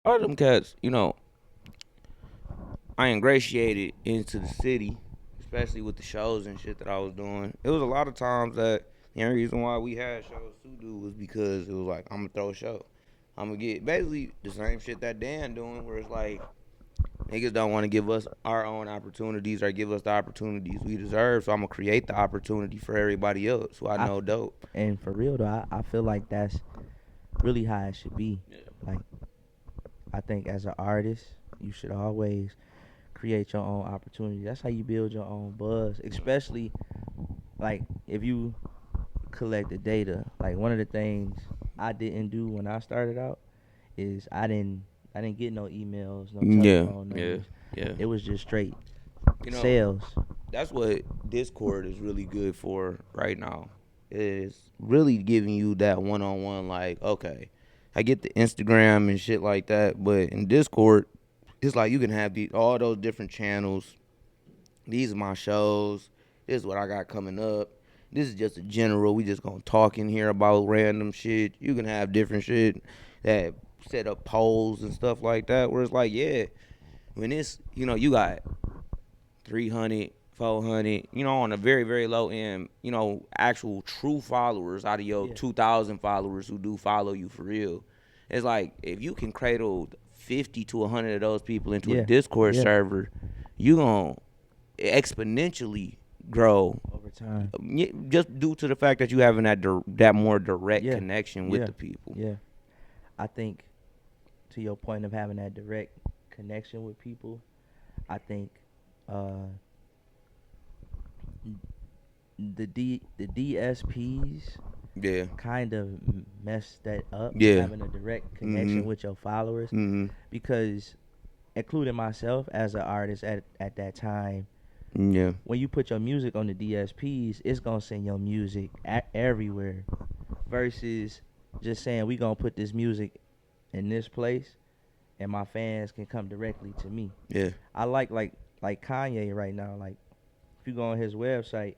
all them cats, I ingratiated into the city, especially with the shows and shit that I was doing. It was a lot of times that the only reason why we had shows to do was because it was like, I'm gonna throw a show. I'm gonna get basically the same shit that Dan doing, where it's like niggas don't want to give us our own opportunities or give us the opportunities we deserve. So I'm gonna create the opportunity for everybody else who I I know dope. and for real though, I feel like that's really how it should be. Yeah. Like I think as an artist, you should always create your own opportunity. That's how you build your own buzz, especially like if you collect the data. Like one of the things I didn't do when I started out is I didn't get no emails, no Yeah, telephone yeah, numbers. yeah. It was just straight You know, sales. that's what Discord is really good for right now. Is really giving you that one on one. Like, okay, I get the Instagram and shit like that, but in Discord, it's like you can have all those different channels. These are my shows. This is what I got coming up. This is just a general. We just gonna talk in here about random shit. You can have different shit that set up polls and stuff like that. Where it's like, yeah, when it's you got 300, 400, on a very, very low end, actual true followers out of your Yeah, 2,000 followers who do follow you for real. It's like if you can cradle 50 to 100 of those people into a yeah, Discord yeah. server, you going to exponentially grow Over time. just due to the fact that you having that more direct Yeah, connection with yeah, the people. yeah. I think to your point of having that direct connection with people, I think uh, the DSPs Yeah. kind of messed that up, Yeah. having a direct connection Mhm. with your followers, Mhm. because including myself as an artist at that time, Yeah. when you put your music on the DSPs, it's gonna send your music everywhere. Versus just saying we gonna put this music in this place and my fans can come directly to me. Yeah. I like Kanye right now. Like if you go on his website,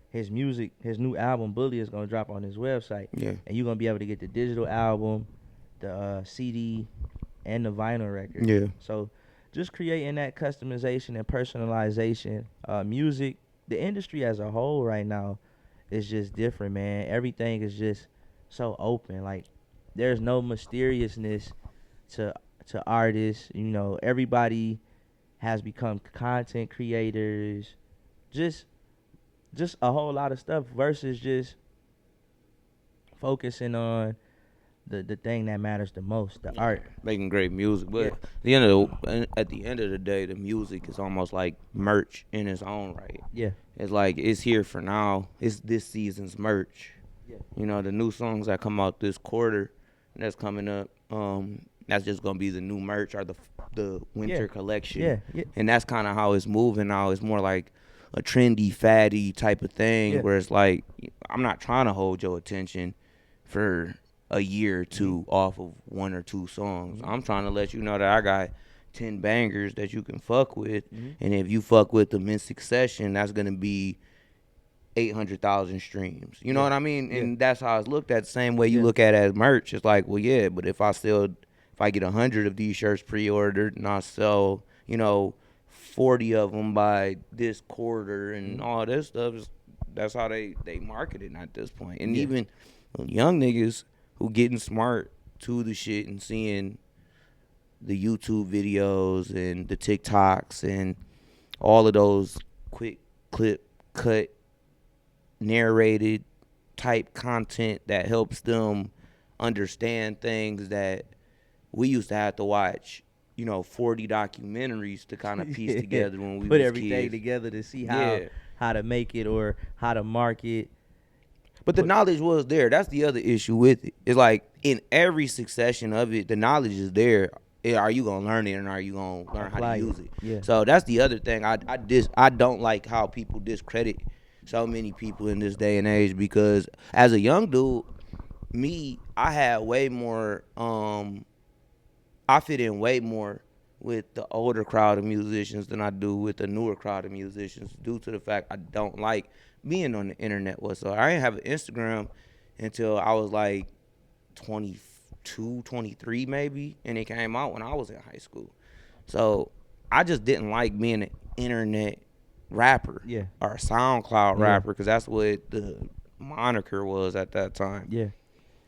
his music, his new album Bully is gonna drop on his website, Yeah. and you're gonna be able to get the digital album, the CD, and the vinyl record. Yeah. So just creating that customization and personalization. Music, the industry as a whole right now is just different, man. Everything is just so open. Like there's no mysteriousness to artists. Everybody has become content creators. Just just a whole lot of stuff versus just focusing on the thing that matters the most, the Yeah, art. making great music. Yeah, But at the end of the day, the music is almost like merch in its own right. yeah, It's like it's here for now. It's this season's merch. yeah, The new songs that come out this quarter that's coming up. That's just gonna be the new merch or the yeah, winter collection, yeah, yeah, and that's kind of how it's moving now. It's more like a trendy, fatty type of thing yeah. where it's like I'm not trying to hold your attention for a year or Mhm, two off of one or two songs. mhm, I'm trying to let you know that I got 10 bangers that you can fuck with, mhm. and if you fuck with them in succession, that's gonna be 800,000 streams. You know Yeah, what I mean? yeah, And that's how it's looked at. The same way you yeah, look at it as merch. It's like, well, yeah, but if I get 100 of these shirts pre-ordered and I sell, 40 of them by this quarter and mhm, all this stuff, that's how they market it at this point. And yeah, even young niggas who getting smart to the shit and seeing the YouTube videos and the TikToks and all of those quick clip cut narrated type content that helps them understand things that we used to have to watch 40 documentaries to kind of piece yeah. together when we Put was everything kids. together to see how Yeah, how to make it or how to market. but the Put knowledge was there. That's the other issue with it. It's like in every succession of it, the knowledge is there. Are you gonna learn it, and are you gonna learn how to apply it. use it? Yeah, So that's the other thing. I don't like how people discredit so many people in this day and age, because as a young dude, I had way more. I fit in way more with the older crowd of musicians than I do with the newer crowd of musicians, due to the fact I don't like being on the internet whatsoever. I didn't have an Instagram until I was like 20, 22, 23 maybe, and it came out when I was in high school. So I just didn't like being an internet rapper Yeah. or a SoundCloud Yeah. rapper because that's what the moniker was at that time. Yeah.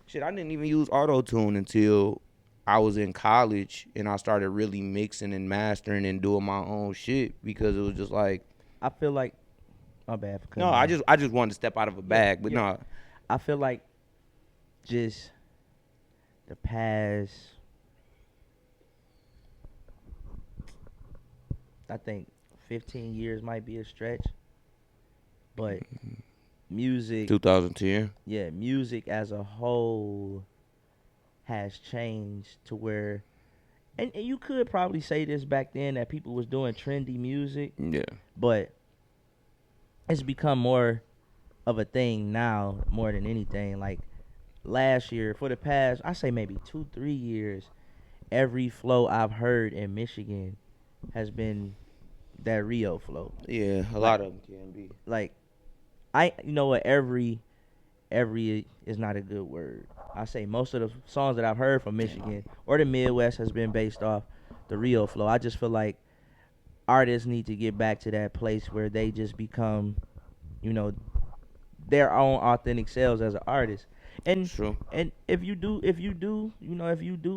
Shit, I didn't even use auto-tune until I was in college and I started really mixing and mastering and doing my own shit because it was just like, I feel like my bad for cutting no, you off. I just wanted to step out of a bag, but yeah. no. I feel like just the past, I think 15 years might be a stretch, but music, 2010. yeah, music as a whole has changed to where, and you could probably say this back then that people was doing trendy music, Yeah. but it's become more of a thing now more than anything. Like last year, for the past, I say maybe 2-3 years, every flow I've heard in Michigan has been that Rio flow. Yeah, a Like, lot of them can be. like you know what? Every is not a good word. I say most of the songs that I've heard from Michigan or the Midwest has been based off the Rio flow. I just feel like artists need to get back to that place where they just become, you know, their own authentic selves as an artist. And True. and if you do,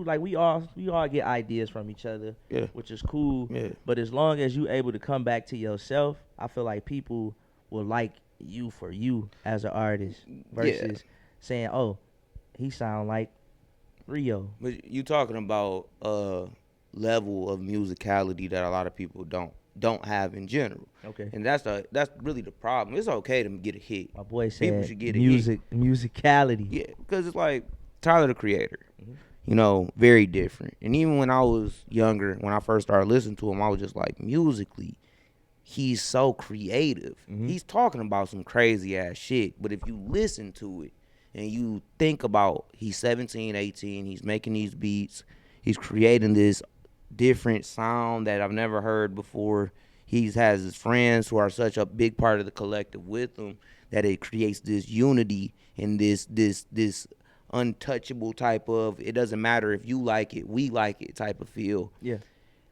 like we all get ideas from each other, Yeah. which is cool. Yeah. But as long as you able to come back to yourself, I feel like people will like you for you as an artist versus saying, "Oh, he sound like Rio." But you talking about a level of musicality that a lot of people don't have in general. Okay. And that's really the problem. It's okay to get a hit. My boy People said should get a hit. musicality. Yeah, because it's like Tyler the Creator. Mhm. You know, very different. And even when I was younger, when I first started listening to him, I was just like, musically, he's so creative. Mhm. He's talking about some crazy ass shit. But if you listen to it and you think about he's 17, 18, he's making these beats, he's creating this different sound that I've never heard before. He has his friends who are such a big part of the collective with him that it creates this unity and this untouchable type of, it doesn't matter if you like it, we like it type of feel. Yeah.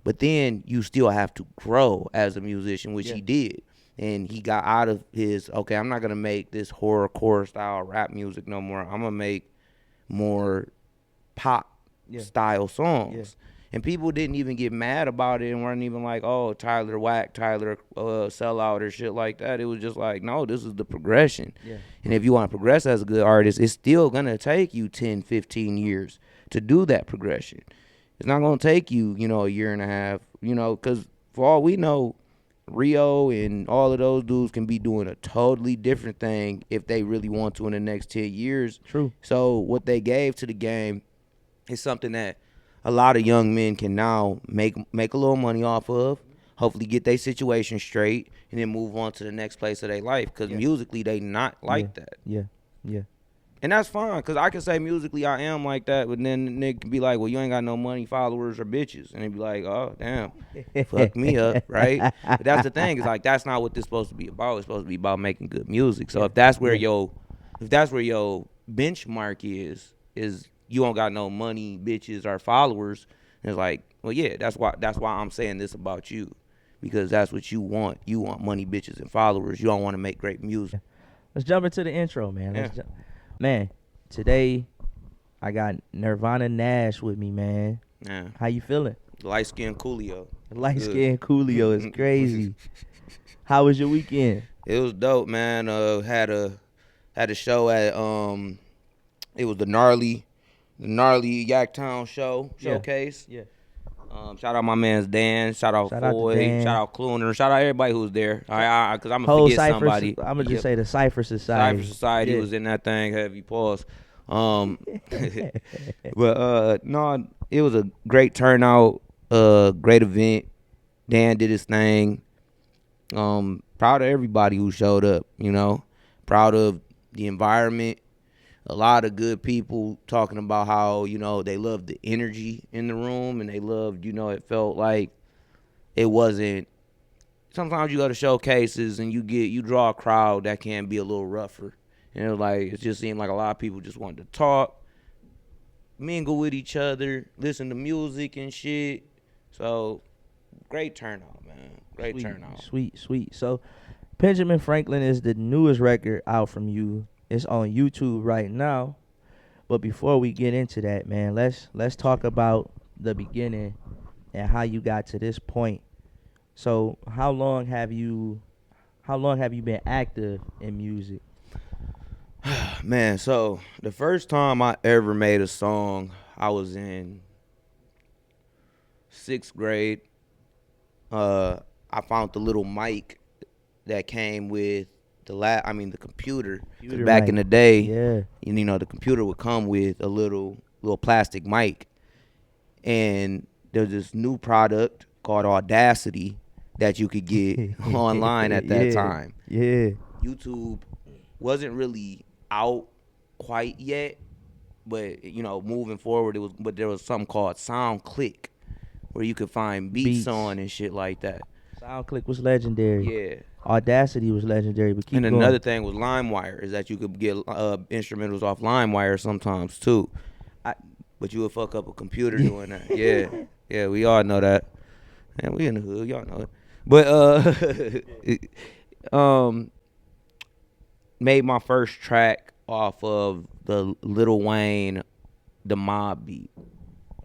But then you still have to grow as a musician, which Yeah. he did. And he got out of his, okay, I'm not going to make this horrorcore style rap music no more. I'm going to make more pop Yeah. style songs. Yeah. And people didn't even get mad about it and weren't even like, oh, Tyler whack, Tyler sellout or shit like that. It was just like, no, this is the progression. Yeah. And if you want to progress as a good artist, it's still going to take you 10, 15 years to do that progression. It's not going to take you, a year and a half, because for all we know, Rio and all of those dudes can be doing a totally different thing if they really want to in the next 10 years. True. So what they gave to the game is something that a lot of young men can now make a little money off of, hopefully get their situation straight, and then move on to the next place of their life. Because musically, they not like that. Yeah. Yeah. And that's fine, because I can say musically I am like that, but then the nigga can be like, well, you ain't got no money, followers, or bitches. And they be like, oh, damn, fuck me up, right? But that's the thing, is like, that's not what this supposed to be about. It's supposed to be about making good music. So if that's where your benchmark is you don't got no money, bitches, or followers, and it's like, well, yeah, that's why I'm saying this about you. Because that's what you want. You want money, bitches, and followers. You don't want to make great music. Let's jump into the intro, man. Yeah. Man, today I got Nirvana Nash with me, man. Yeah. How you feeling? Light skin Coolio. Light skin Coolio is crazy. How was your weekend? It was dope, man. Had a show at it was the gnarly Yaktown showcase. Yeah. Shout out my man's Dan. Shout out Shout out to Foy. Dan. Shout out Cluner. Shout out everybody who was there. Because I'm gonna Whole forget Cypher, somebody. I'm gonna just say the Cypher Society. Cypher Society Yeah. was in that thing. Heavy pause. But no, it was a great turnout. Great event. Dan did his thing. Proud of everybody who showed up. Proud of the environment. A lot of good people talking about how, they loved the energy in the room, and they loved, it felt like it wasn't. Sometimes you go to showcases and you draw a crowd that can be a little rougher. And it just seemed like a lot of people just wanted to talk. mingle with each other, listen to music and shit. So great turnout, man. Great Sweet, turnout. sweet, sweet. So Benjamin Franklin is the newest record out from you. It's on YouTube right now. But before we get into that, man, let's talk about the beginning and how you got to this point. So how long have you been active in music? Man, so the first time I ever made a song, I was in 6th grade. Uh, I found the little mic that came with the computer. Cause Computer back in mic. the day, Yeah. the computer would come with a little plastic mic, and there's this new product called Audacity that you could get online at that Yeah. time. Yeah. YouTube wasn't really out quite yet, but moving forward, but there was something called SoundClick where you could find beats Beats. on and shit like that. SoundClick was legendary. Yeah. Audacity was legendary, but And keep another going. thing was LimeWire, is that you could get instrumentals off LimeWire sometimes too. I, But you would fuck up a computer doing that. Yeah, yeah, we all know that. Man, we in the hood, y'all know it. But um, made my first track off of the Lil Wayne, the Mob beat,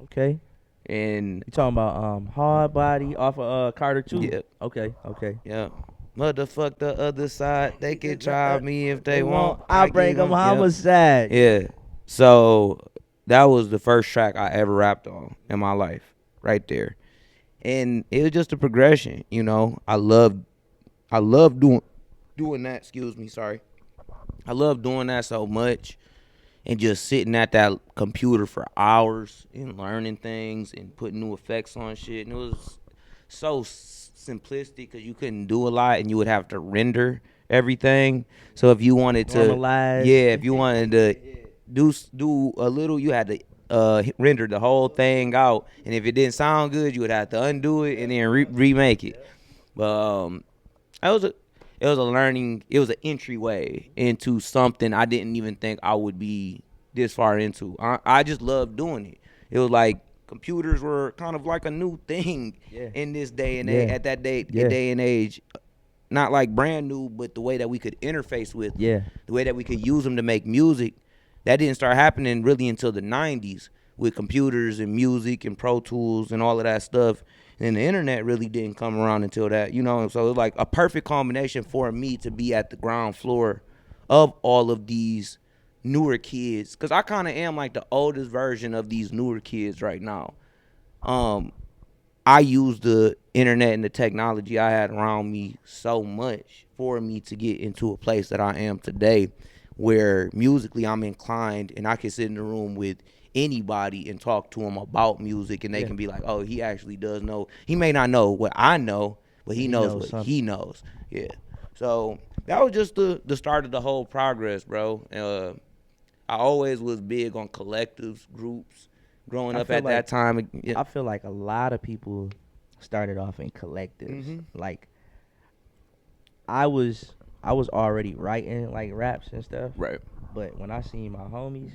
okay. and You talking about hard body off of Carter 2? yeah, Okay, okay. yeah. Motherfuck the other side. They can try me if they want. I'll I bring give them them. Yep. homicide. Yeah. So that was the first track I ever rapped on in my life, right there. And it was just a progression, I love doing that. Excuse me, sorry. I love doing that so much, and just sitting at that computer for hours and learning things and putting new effects on shit. And it was so simplistic because you couldn't do a lot, and you would have to render everything. So if you wanted to, Normalize. yeah, if you wanted to do a little, you had to render the whole thing out. And if it didn't sound good, you would have to undo it and then remake it. But it was a it was an entryway into something I didn't even think I would be this far into. I just loved doing it. It was like computers were kind of like a new thing Yeah. in this day and age, Yeah. at that Yeah. day and age. Not like brand new, but the way that we could interface with them, Yeah. the way that we could use them to make music, that didn't start happening really until the 90s with computers and music and Pro Tools and all of that stuff. And the internet really didn't come around until that, So it was like a perfect combination for me to be at the ground floor of all of these newer kids, because I kind of am like the oldest version of these newer kids right now. Um, I use the internet and the technology I had around me so much for me to get into a place that I am today, where musically I'm inclined and I can sit in the room with anybody and talk to them about music, and they Yeah. can be like, oh, he actually does know. He may not know what I know, but he He knows knows what something. he knows. Yeah. So that was just the start of the whole progress, bro. I always was big on collectives, groups, growing I up feel at that like time. Yeah. I feel like a lot of people started off in collectives. Mm-hmm. Like I was I was already writing like raps and stuff, Right. but when I seen my homies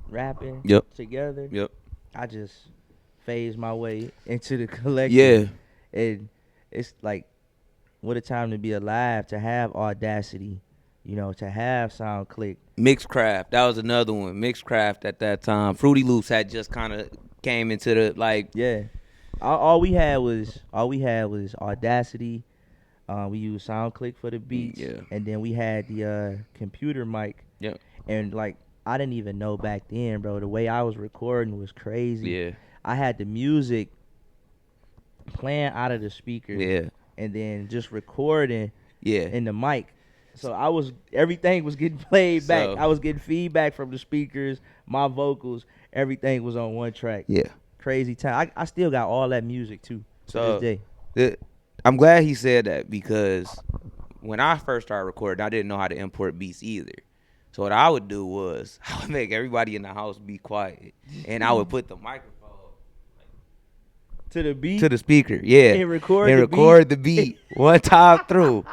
rapping Yep. together, Yep. I just phased my way into the collective. Yeah. And it's like what a time to be alive, to have Audacity, to have SoundClick. Mixcraft. That was another one. Mixcraft at that time. Fruity Loops had just kind of came into the like. Yeah. All we had was Audacity. We used SoundClick for the beats, Yeah. and then we had the computer mic. Yep. And like I didn't even know back then, bro. The way I was recording was crazy. Yeah. I had the music playing out of the speakers, Yeah. and then just recording Yeah. in the mic. So everything was getting played back. So- I was getting feedback from the speakers, my vocals, everything was on one track. Yeah. Crazy time. I still got all that music too to So this day. I'm glad he said that, because when I first started recording, I didn't know how to import beats either. So what I would do was I would make everybody in the house be quiet, and I would put the microphone To the beat. to the speaker, yeah, And record and the record the beat one time through.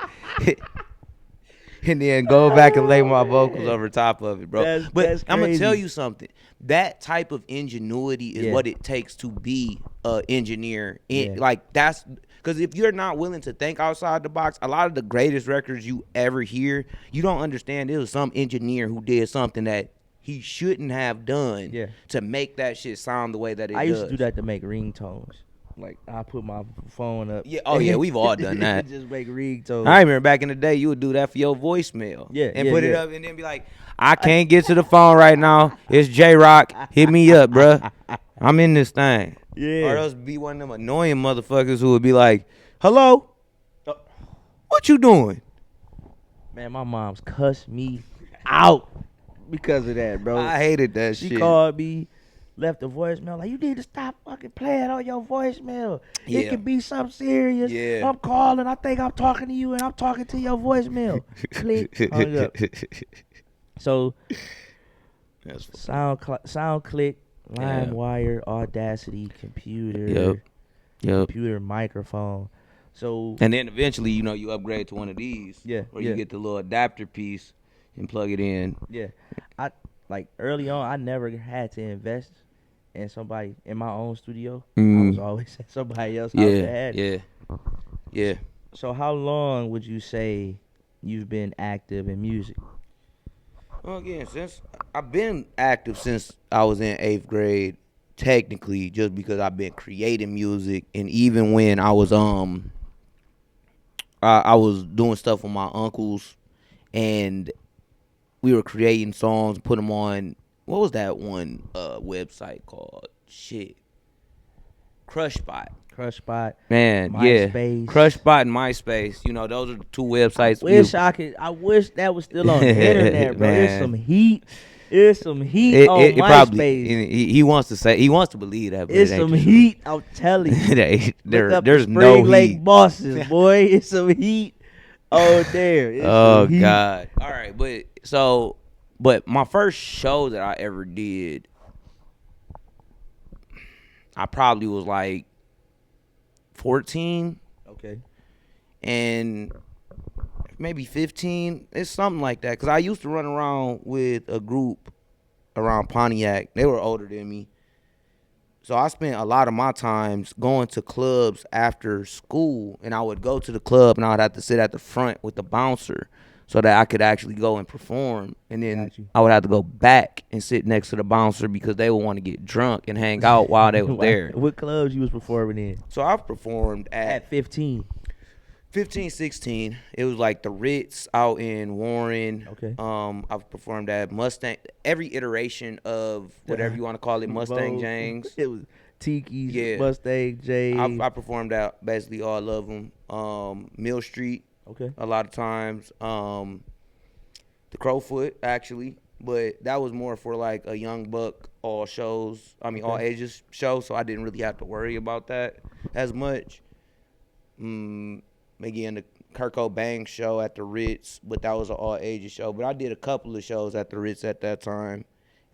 and then go back and lay my vocals over top of it, bro. That's But I'm gonna tell crazy. you something. That type of ingenuity is Yeah. what it takes to be a engineer. Yeah. Like that's because if you're not willing to think outside the box, a lot of the greatest records you ever hear, you don't understand. It was some engineer who did something that he shouldn't have done Yeah. to make that shit sound the way that it I does. used to do that to make ringtones. Like I put my phone up. Yeah. Oh yeah, we've all done that. Just make ringtones. I remember back in the day, you would do that for your voicemail. Yeah, And yeah, put it yeah. up and then be like, I can't get to the phone right now. It's J Rock. Hit me up, bruh. I'm in this thing. Yeah. Or else be one of them annoying motherfuckers who would be like, hello? What you doing? Man, my mom's cussed me out because of that, bro. I hated that She shit. called me, left a voicemail like, you need to stop fucking playing on your voicemail. Yeah. It could be something serious. Yeah. I'm calling. I think I'm talking to you, and I'm talking to your voicemail. Click. Hung up. So, That's SoundClick, Yeah. LimeWire, Audacity, computer, Yep. computer microphone. So And then eventually, you upgrade to one of these. Yeah, Where yeah. you get the little adapter piece and plug it in. yeah, I like early on. I never had to invest in somebody in my own studio. I was always at somebody else's house that had it. Yeah. So how long would you say you've been active in music? Well, again, since I've been active since I was in 8th grade, technically, just because I've been creating music, and even when I was I was doing stuff with my uncles, and we were creating songs, put them on. What was that one website called? Shit, Crushbot. Crushbot. Man, MySpace. yeah, Crushbot and MySpace. Those are the two websites. I wish that was still on the internet, bro. There's Man. some heat. There's some heat on it MySpace. probably he wants to believe that, but It's it ain't some the truth. heat. I'm telling you. Look up There's the no Spring Lake heat. bosses, boy. It's some heat. Oh, there. It's Oh some heat. God! All right, but my first show that I ever did, I probably was like 14 Okay. and maybe 15. It's something like that. Cause I used to run around with a group around Pontiac. They were older than me. So I spent a lot of my times going to clubs after school, and I would go to the club and I would have to sit at the front with the bouncer so that I could actually go and perform. And then Got you. I would have to go back and sit next to the bouncer because they would want to get drunk and hang out while they was there. What clubs you was performing in? So I've performed at At 15. 15, 16. It was like the Ritz out in Warren. Okay. I've performed at Mustang, every iteration of whatever you want to call it, Mustang Vogue. James. It was Tiki's, Yeah. Mustang, J. I performed at basically all of them. Mill Street Okay. a lot of times. The Crowfoot actually, but that was more for like a young buck all shows. I mean all Okay. ages show, so I didn't really have to worry about that as much. Again, the Kurt Cobain show at the Ritz, but that was an all ages show. But I did a couple of shows at the Ritz at that time.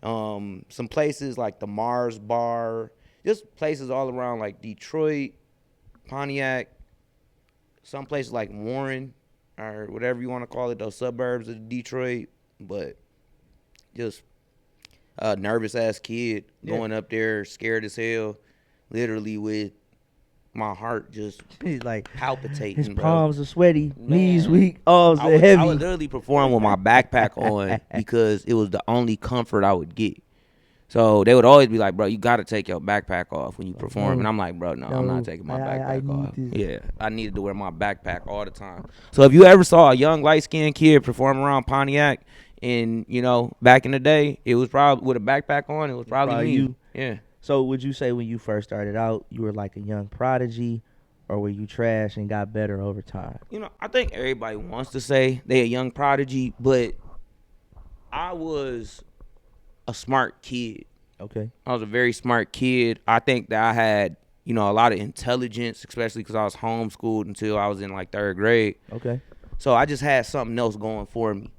Some places like the Mars Bar, just places all around like Detroit, Pontiac, some places like Warren or whatever you want to call it, those suburbs of Detroit. But just a nervous ass kid going up there, scared as hell, literally with my heart just He's like, palpitating, his bro. palms are sweady, Man. knees weak, arms I are would heavy. literally perform with my backpack on because it was the only comfort I would get. So they would always be like, bro, you got to take your backpack off when you perform. And I'm like, bro, no, I'm No, not taking my I backpack need off. this. Yeah, I needed to wear my backpack all the time. So if you ever saw a young light-skinned kid perform around Pontiac and, back in the day, it was probably with a backpack on, it was probably me. you. Yeah. So would you say when you first started out, you were like a young prodigy, or were you trash and got better over time? I think everybody wants to say they a young prodigy, but I was a smart kid. Okay. I was a very smart kid. I think that I had, a lot of intelligence, especially because I was homeschooled until I was in like 3rd grade. Okay. So I just had something else going for me.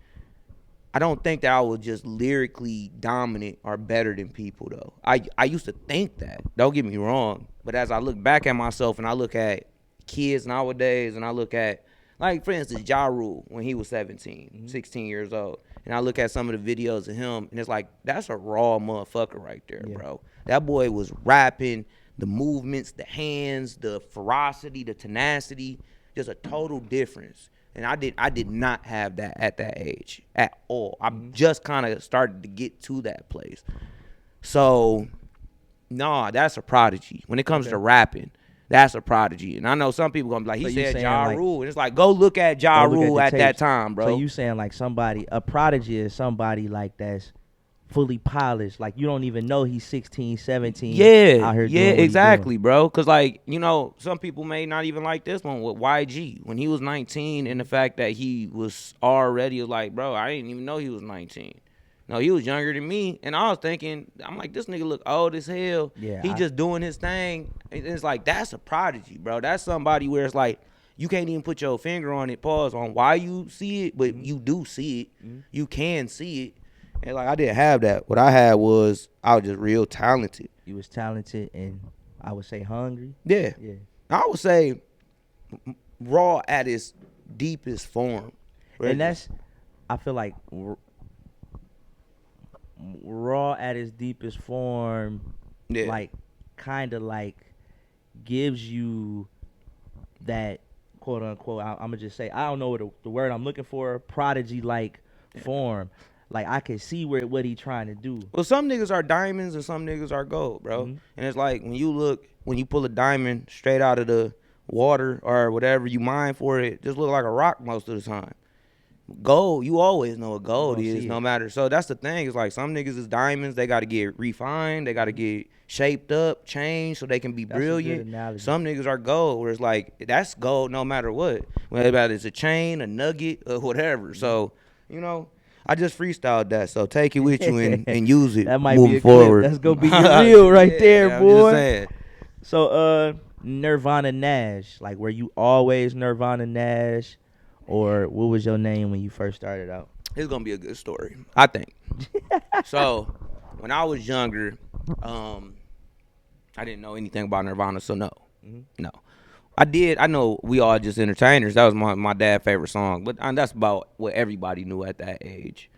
I don't think that I was just lyrically dominant or better than people, though. I used to think that. Don't get me wrong. But as I look back at myself and I look at kids nowadays and I look at Like, for instance, Ja Rule, when he was 17, Mhm. 16 years old. And I look at some of the videos of him, and it's like, that's a raw motherfucker right there, Yeah. bro. That boy was rapping, the movements, the hands, the ferocity, the tenacity, just a total difference. And I did not have that at that age at all. I just kind of started to get to that place. So, nah, that's a prodigy. When it comes to Okay. rapping, that's a prodigy. And I know some people gonna be like, he So you said saying Ja like Rule. And it's like, go look at Ja go look at Rule the at that tapes. time, So bro. you saying like a prodigy is somebody like that's fully polished. Like you don't even know he's 16, 17 Yeah, out here yeah, doing what exactly, he bro. Cause like, you know, some people may not even like this one with YG when he was 19, and the fact that he was already like, bro, I didn't even know he was 19. No, he was younger than me, and I was thinking, I'm like, this nigga look old as hell. Yeah, He just doing his thing. And it's like, that's a prodigy, bro. That's somebody where it's like, you can't even put your finger on it, pause on why you see it, but you do see it. You can see it. And like, I didn't have that. What I had was, I was just real talented. You was talented and I would say hungry. Yeah. Yeah. I would say raw at its deepest form. And that's I feel like raw at its deepest form, Yeah. like kind of like gives you that quote unquote. I'm gonna just say I don't know what the word I'm looking for. Prodigy like form. Like I can see what he trying to do. Well, some niggas are diamonds and some niggas are gold, bro. Mhm. And it's like when you pull a diamond straight out of the water or whatever you mine for it, just look like a rock most of the time. Gold, you always know what gold gonna is, see no it. matter. So that's the thing. It's like some niggas is diamonds. They got to get refined. They got to get shaped up, changed so they can be That's a good brilliant. analogy. Some niggas are gold, where it's like that's gold no matter what. Whether it's a chain, a nugget, or whatever. So you know, I just freestyled that. So take it with you and use it That might be moving a clip. forward. That's gonna be your reel right there, I'm just boy. saying. So Nirvana Nash, like were you always Nirvana Nash, or what was your name when you first started out? It's gonna be a good story, I think. So when I was younger, I didn't know anything about Nirvana, so no. Mhm. No. I know We All Just Entertainers. That was my dad's favorite song, but that's about what everybody knew at that age.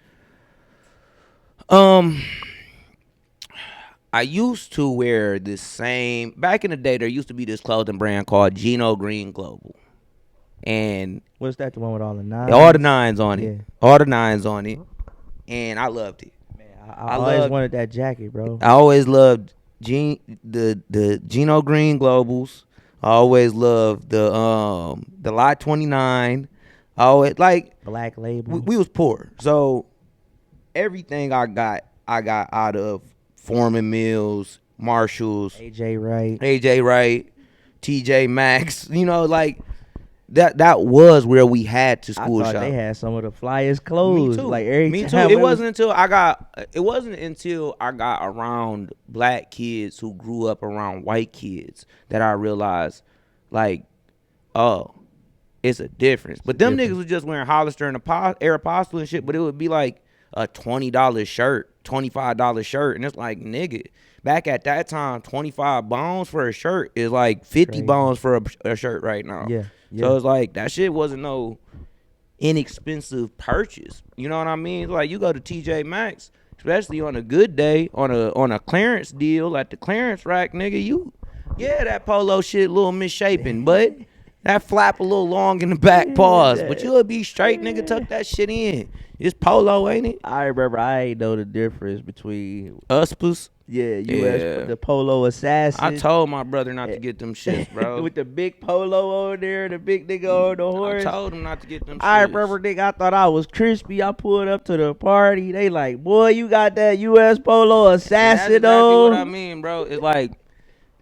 I used to wear this same, back in the day there used to be this clothing brand called Gino Green Global. And Was that the one with all the nines? all the nines on it. Yeah. All the nines on it. And I loved it. Man, I always wanted that jacket, bro. I always loved the Gino Green Globals. I always loved the Lot 29. I always like Black label. we was poor, so everything I got out of Foreman Mills, Marshalls, AJ Wright. AJ Wright, TJ Maxx. You know, like that was where we had to I school thought shop. they had some of the flyest clothes. Me too. Like every Me too. time It wasn't until I got around black kids who grew up around white kids that I realized, like, oh, it's a difference. But them niggas was just wearing Hollister and Aeropostale and shit. But it would be like a $20 shirt, $25 shirt, and it's like, nigga. Back at that time, 25 bones for a shirt is like 50 Crazy. bones for a shirt right now. Yeah. So it's like that shit wasn't no inexpensive purchase. You know what I mean? Like you go to TJ Maxx, especially on a good day, on a clearance deal at the clearance rack, nigga, that polo shit a little misshapen, but that flap a little long in the back, pause. But you'll be straight, nigga, tuck that shit in. It's polo, ain't it? I remember I ain't know the difference between Uspers. US Yeah. the polo assassin. I told my brother not to get them shits, bro. with the big polo on there, the big nigga on the horse. I told him not to get them shits. I remember, nigga, I thought I was crispy. I pulled up to the party. They like, boy, you got that US polo And that's assassin exactly on. what I mean, bro. It's like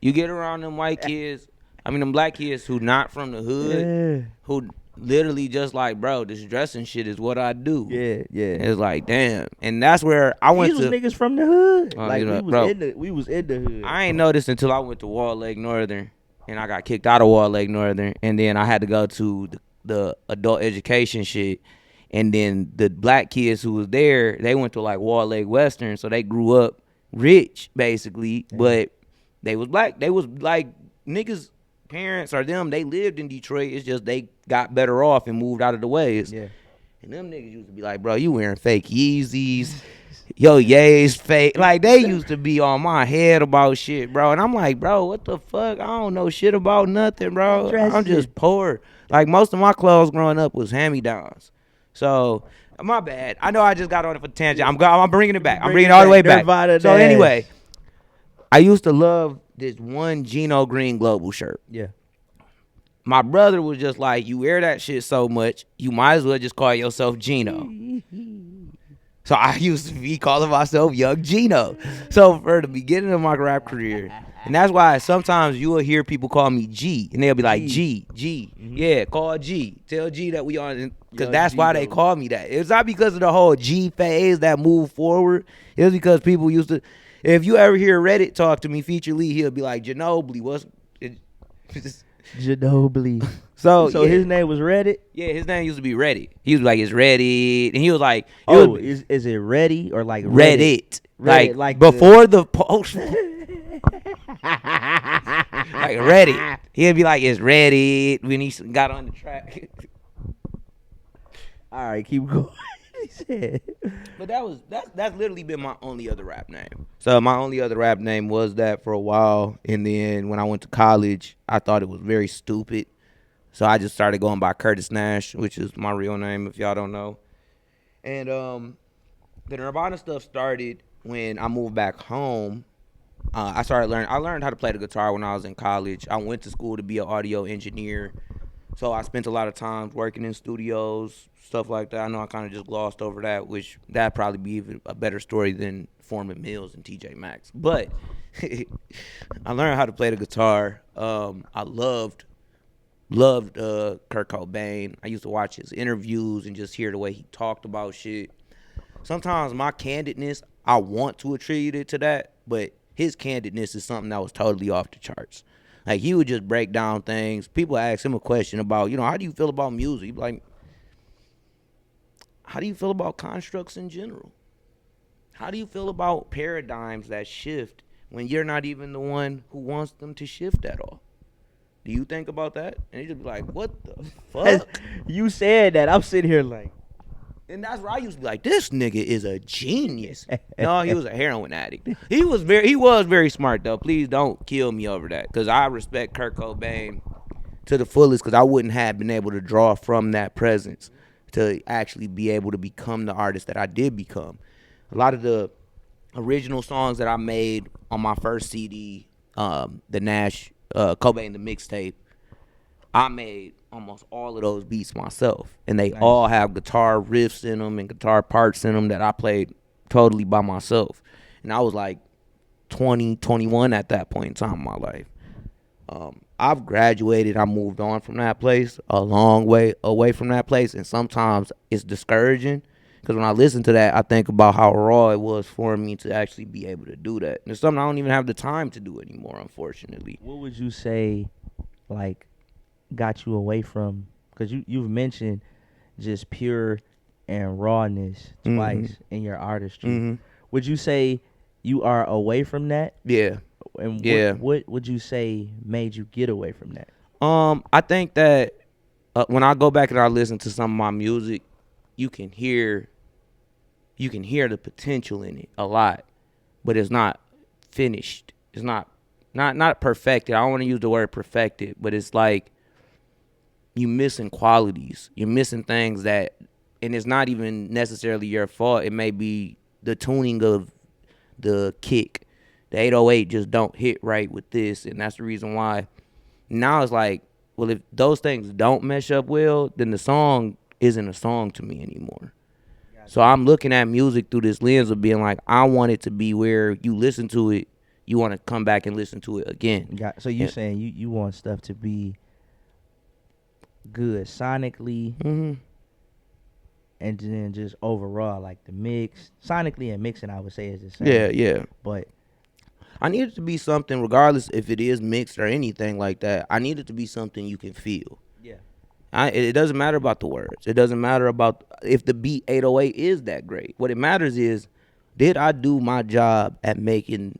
you get around them white kids, them black kids who not from the hood, Yeah, who literally just like, bro, this dressing shit is what I do. yeah. It's like, damn. And that's where I went These was to. niggas from the hood. Oh, Like you know, we bro. was in the hood. I ain't know this until I went to Wall Lake Northern, and I got kicked out of Wall Lake Northern, and then I had to go to the adult education shit. And then the black kids who was there, they went to like Wall Lake Western, so they grew up rich basically, but they was black. They was like niggas parents or them, they lived in Detroit. It's just they got better off and moved out of the ways. Yeah. And them niggas used to be like, bro, you wearing fake Yeezys. Yo, Ye's fake. Like, they used to be on my head about shit, bro. And I'm like, bro, what the fuck? I don't know shit about nothing, bro. I'm just poor. Like, most of my clothes growing up was hand-me-downs. So, my bad. I know I just got on it for tangent. I'm bringing it back. I'm bringing it all the way back. Nirvana So, Nash. anyway, I used to love this one Geno Green Global shirt. Yeah. My brother was just like, you wear that shit so much, you might as well just call yourself Geno. So I used to be calling myself Young Geno. So for the beginning of my rap career, and that's why sometimes you will hear people call me G, and they'll be like, G. Mm-hmm. Yeah, call G. Tell G that we on, because Young that's why they Geno. call me that. It's not because of the whole G phase that moved forward. It was because people used to, if you ever hear Reddit talk to me, Feature Lee, he'll be like, Ginobili, what's it? Ginobili. So yeah. His name was Reddit? Yeah, his name used to be Reddit. He was like, it's Reddit. And he was like, is it Ready or like Reddit. Reddit, Like before the post. Like Reddit. He'd be like, it's Reddit when he got on the track. All right, keep going. He said. But that's literally been my only other rap name. So my only other rap name was that for a while. And then when I went to college, I thought it was very stupid. So I just started going by Curtis Nash, which is my real name if y'all don't know. And the Nirvana stuff started when I moved back home. I learned how to play the guitar when I was in college. I went to school to be an audio engineer. So I spent a lot of time working in studios, stuff like that. I know I kind of just glossed over that, which that'd probably be even a better story than Foreman Mills and TJ Maxx. But I learned how to play the guitar. I loved Kurt Cobain. I used to watch his interviews and just hear the way he talked about shit. Sometimes my candidness, I want to attribute it to that, but his candidness is something that was totally off the charts. Like, he would just break down things. People ask him a question about, how do you feel about music? He'd be like, how do you feel about constructs in general? How do you feel about paradigms that shift when you're not even the one who wants them to shift at all? Do you think about that? And he just be like, what the fuck? You said that. I'm sitting here like. And that's where I used to be like, this nigga is a genius. No, he was a heroin addict. He was very smart, though. Please don't kill me over that, because I respect Kurt Cobain to the fullest, because I wouldn't have been able to draw from that presence to actually be able to become the artist that I did become. A lot of the original songs that I made on my first CD, the Nash, Cobain, the mixtape, I made almost all of those beats myself, and they all have guitar riffs in them and guitar parts in them that I played totally by myself. And I was like 20, 21 at that point in time in my life. I've graduated. I moved on from that place, a long way away from that place, and sometimes it's discouraging, because when I listen to that, I think about how raw it was for me to actually be able to do that. And it's something I don't even have the time to do anymore, unfortunately. What would you say, like, got you away from, because you've mentioned just pure and rawness twice in your artistry. Would you say you are away from that? Yeah. And Yeah. What would you say made you get away from that? I think that when I go back and I listen to some of my music, you can hear the potential in it a lot, but it's not finished. It's not perfected. I don't want to use the word perfected, but it's like you missing qualities. You're missing things that, and it's not even necessarily your fault. It may be the tuning of the kick. The 808 just don't hit right with this, and that's the reason why. Now it's like, well, if those things don't mesh up well, then the song isn't a song to me anymore. So I'm looking at music through this lens of being like, I want it to be where you listen to it, you want to come back and listen to it again. So you're saying you want stuff to be good sonically, and then just overall, like the mix, sonically and mixing, I would say is the same. Yeah. But I need it to be something, regardless if it is mixed or anything like that, I need it to be something you can feel. yeah, It doesn't matter about the words. It doesn't matter about if the beat 808 is that great. What it matters is, did I do my job at making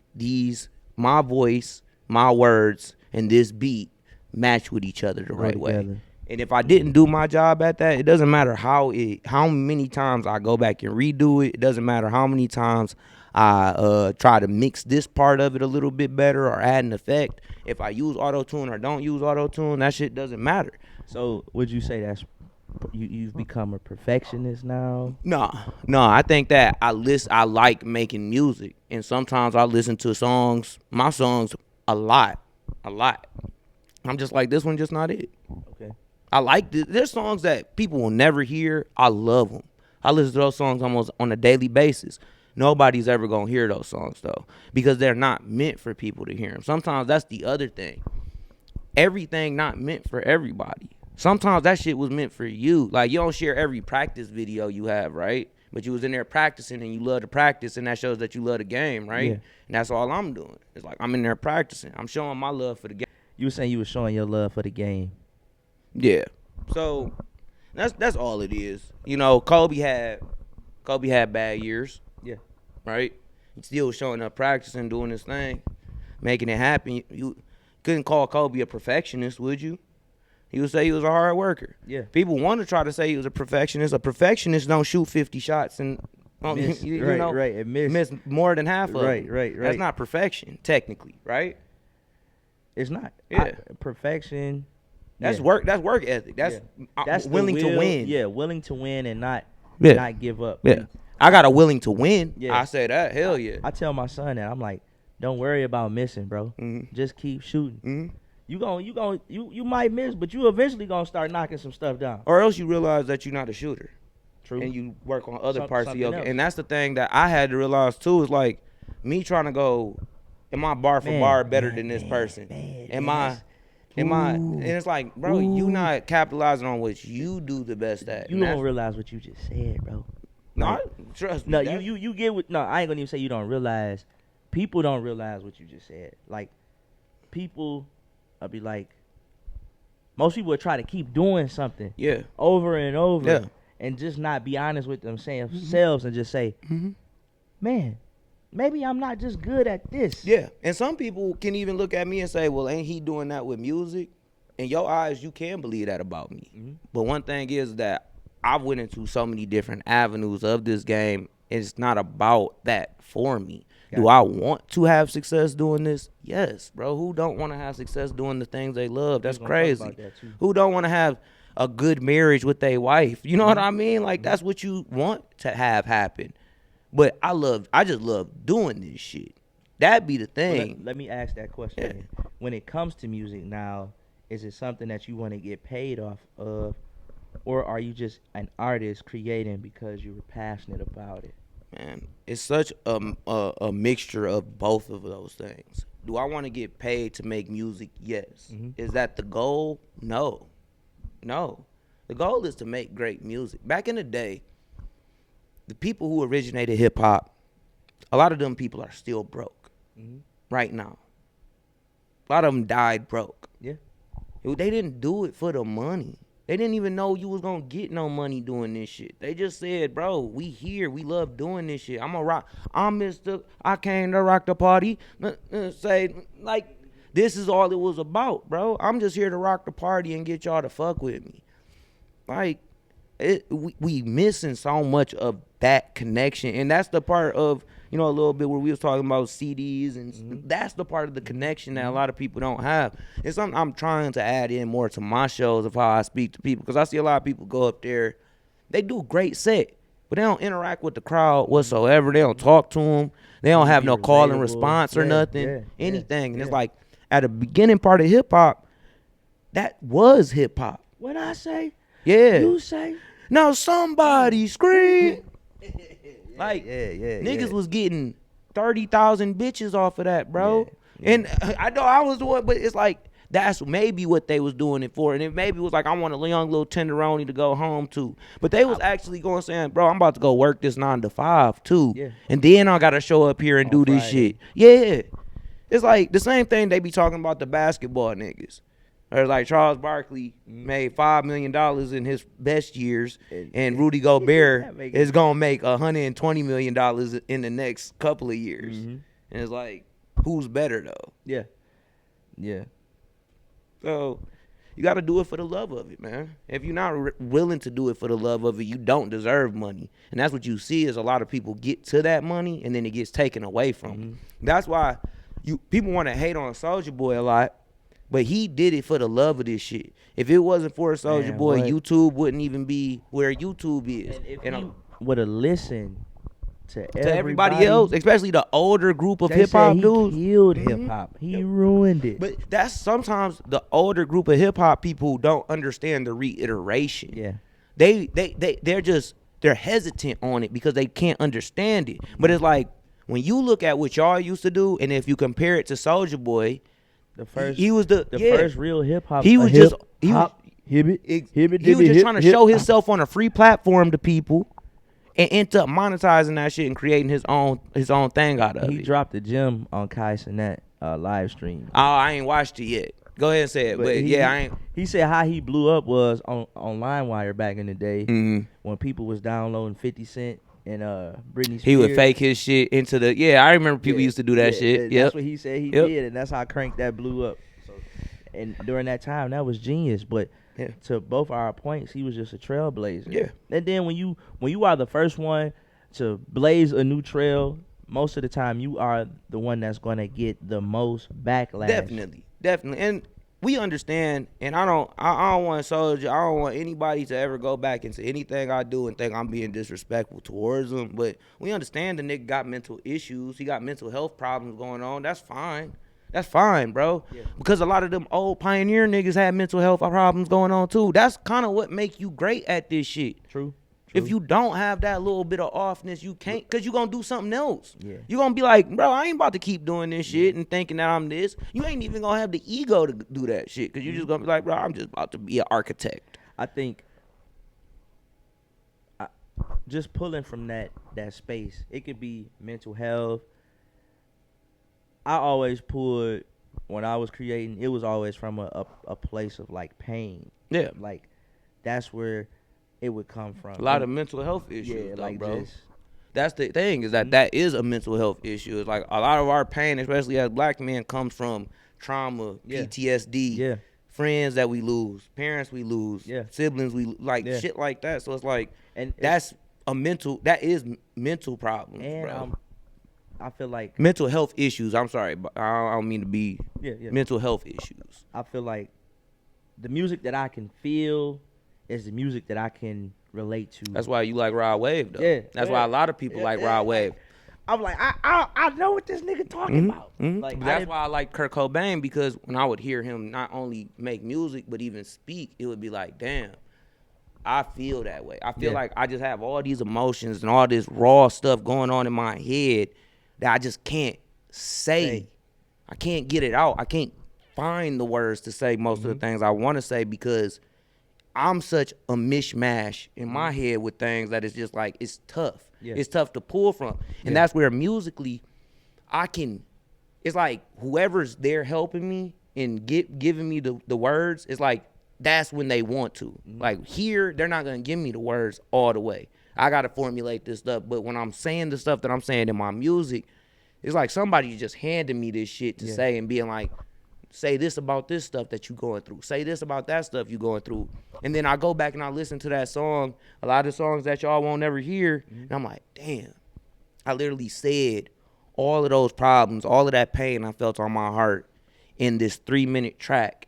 my voice, my words, and this beat match with each other the Grow right way. together. And if I didn't do my job at that, it doesn't matter how many times I go back and redo it. It doesn't matter how many times I try to mix this part of it a little bit better or add an effect. If I use auto tune or don't use auto tune, that shit doesn't matter. So would you say that's you've become a perfectionist now? No, I think that I like making music, and sometimes I listen to my songs a lot. I'm just like, this one just not it. Okay. I like this. There's songs that people will never hear. I love them. I listen to those songs almost on a daily basis. Nobody's ever gonna hear those songs though, because they're not meant for people to hear them. Sometimes that's the other thing. Everything not meant for everybody. Sometimes that shit was meant for you. Like, you don't share every practice video you have, right? But you was in there practicing and you love to practice, and that shows that you love the game, right? Yeah. And that's all I'm doing. It's like, I'm in there practicing. I'm showing my love for the game. You were saying you were showing your love for the game. Yeah. So that's all it is. You know, Kobe had bad years. Yeah. Right? He still was showing up practicing, doing his thing, making it happen. You couldn't call Kobe a perfectionist, would you? He would say he was a hard worker. Yeah. People want to try to say he was a perfectionist. A perfectionist don't shoot 50 shots and Miss. you Right, know, right, and miss. more than half of Right, them. right. That's not perfection, technically, right? It's not. Yeah. Perfection. That's yeah. work. That's work ethic. That's That's the willing to will- win. Yeah, willing to win and not give up. Yeah. And I got a willing to win. Yeah. I say that. Hell yeah. I tell my son that I'm like, don't worry about missing, bro. Mhm. Just keep shooting. Mhm. You might miss, but you eventually gonna start knocking some stuff down. Or else you realize that you're not a shooter. True. And you work on other Some- parts of your something else. game. And that's the thing that I had to realize too, is like me trying to go, am I bar for bar better than this person? Am I and it's like, bro, you not capitalizing on what you do the best at. You And don't that's- realize what you just said, bro. No, trust me. No, that's- you get what? No, I ain't gonna even say you don't realize. People don't realize what you just said. Like, people, I'll be like, most people would try to keep doing something Yeah. over and over, Yeah. and just not be honest with themselves and just say, man, maybe I'm not just good at this. Yeah. And some people can even look at me and say, well, ain't he doing that with music? In your eyes, you can believe that about me. Mhm. But one thing is that I've went into so many different avenues of this game. It's not about that for me. Do I want to have success doing this? Yes, bro. Who don't want to have success doing the things they love? That's We're gonna talk crazy. about that too. Who don't want to have a good marriage with their wife? You know what I mean? Like, that's what you want to have happen. But I just love doing this shit. That be the Well, thing. let me ask that question. Yeah. Then. When it comes to music now, is it something that you want to get paid off of, or are you just an artist creating because you were passionate about it? Man, it's such a mixture of both of those things. Do I want to get paid to make music? Yes. Mhm. Is that the goal? No. The goal is to make great music. Back in the day, the people who originated hip hop, a lot of them people are still broke right now. A lot of them died broke. Yeah. They didn't do it for the money. They didn't even know you was gonna get no money doing this shit. They just said, bro, we here. We love doing this shit. I'm a rock. I came to rock the party. Say, like, this is all it was about, bro. I'm just here to rock the party and get y'all to fuck with me. Like, we missing so much of that connection. And that's the part of, a little bit where we was talking about CDs, and that's the part of the connection that a lot of people don't have. It's something I'm trying to add in more to my shows of how I speak to people, because I see a lot of people go up there, they do a great set, but they don't interact with the crowd whatsoever. They don't talk to them. They don't have no call and relatable. response or Yeah, nothing, yeah, anything. And yeah. it's like, at the beginning part of hip hop, that was hip hop. When I say, Yeah. you say, Now somebody scream. Like, yeah, niggas was getting 30,000 bitches off of that, bro. And I know I was doing, but it's like, that's maybe what they was doing it for. And it maybe was like, I want a young little tenderoni to go home to. But they was actually going saying, bro, I'm about to go work this 9 to 5 too. Yeah. And then I got to show up here and On do this Friday. shit. Yeah. It's like the same thing they be talking about the basketball niggas. Or like Charles Barkley made $5 million in his best years, and Rudy Gobert is gonna make $120 million in the next couple of years. And it's like, who's better though? yeah, yeah. So you got to do it for the love of it, man. If you're not willing to do it for the love of it, you don't deserve money. And that's what you see is a lot of people get to that money and then it gets taken away from them. That's why people want to hate on Soulja Boy a lot, but he did it for the love of this shit. If it wasn't for Soulja Boy, what? YouTube wouldn't even be where YouTube is. And if And he would have listened to everybody else, especially the older group of hip hop dudes, he killed hip hop. He ruined it. but that's sometimes the older group of hip hop people who don't understand the reiteration. Yeah. They're hesitant on it because they can't understand it. But it's like when you look at what y'all used to do, and if you compare it to Soulja Boy, The first he was the first real hip hop. He was just he was just trying to show himself on a free platform to people, and end up monetizing that shit and creating his own thing out of it. He dropped the gem on Kai Cenat live stream. Oh, I ain't watched it yet. Go ahead and say it. But I ain't. He said how he blew up was on LimeWire back in the day Mhm. when people was downloading 50 Cent and Britney Spears. He would fake his shit into the. Yeah, I remember people used to do that shit. That's what he said he did, and that's how Crank that blew up. So, and during that time, that was genius. But to both our points, he was just a trailblazer. Yeah. And then when you are the first one to blaze a new trail, most of the time you are the one that's going to get the most backlash. Definitely, and we understand. And I don't want Soulja. I don't want anybody to ever go back into anything I do and think I'm being disrespectful towards him. But we understand the nigga got mental issues. He got mental health problems going on. That's fine. That's fine, bro. Yeah. Because a lot of them old pioneer niggas had mental health problems going on too. That's kind of what make you great at this shit. True. If you don't have that little bit of offness, you can't, because you're going to do something else. Yeah. You're going to be like, bro, I ain't about to keep doing this shit and thinking that I'm this. You ain't even going to have the ego to do that shit, because you're just going to be like, bro, I'm just about to be an architect. I think just pulling from that space, it could be mental health. I always pulled, when I was creating, it was always from a place of like pain. Yeah. Like that's where it would come from. A lot of mental health issues, though, like bro. just, that's the thing, is that is a mental health issue. It's like a lot of our pain, especially as black men, comes from trauma, PTSD, friends that we lose, parents we lose, siblings we like, shit like that. So it's like, and that is mental problems, and, bro. I feel like mental health issues. I'm sorry, but I don't mean to be mental health issues. I feel like the music that I can feel is the music that I can relate to. That's why you like Rod Wave, though. Yeah, that's why a lot of people like Rod Wave. I'm like, I know what this nigga talking about. Like, that's why I like Kurt Cobain, because when I would hear him not only make music but even speak, it would be like, damn, I feel that way. I feel like I just have all these emotions and all this raw stuff going on in my head that I just can't say. I can't get it out. I can't find the words to say most of the things I want to say, because I'm such a mishmash in my head with things that it's just like, it's tough. It's tough to pull from. And that's where musically it's like whoever's there helping me and giving me the words, it's like that's when they want to. Like here, they're not going to give me the words all the way. I got to formulate this stuff. But when I'm saying the stuff that I'm saying in my music, it's like somebody just handing me this shit to say and being like, say this about this stuff that you going through. Say this about that stuff you going through. And then I go back and I listen to that song, a lot of songs that y'all won't ever hear, and I'm like, damn, I literally said all of those problems, all of that pain I felt on my heart in this 3-minute track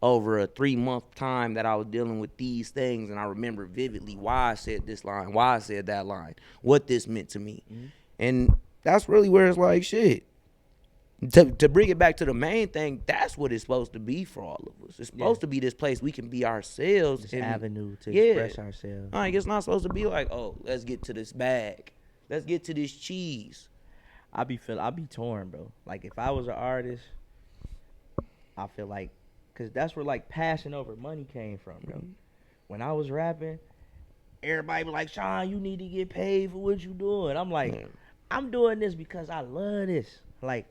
over a 3-month time that I was dealing with these things. And I remember vividly why I said this line, why I said that line, what this meant to me. And that's really where it's like, shit. To bring it back to the main thing, that's what it's supposed to be for all of us. It's supposed to be this place we can be ourselves. This avenue to express ourselves. Like, it's not supposed to be like, oh, let's get to this bag. Let's get to this cheese. I be torn, bro. Like, if I was an artist, I feel like, because that's where, like, passion over money came from, bro. When I was rapping, everybody be like, Sean, you need to get paid for what you doing. I'm like, I'm doing this because I love this. Like,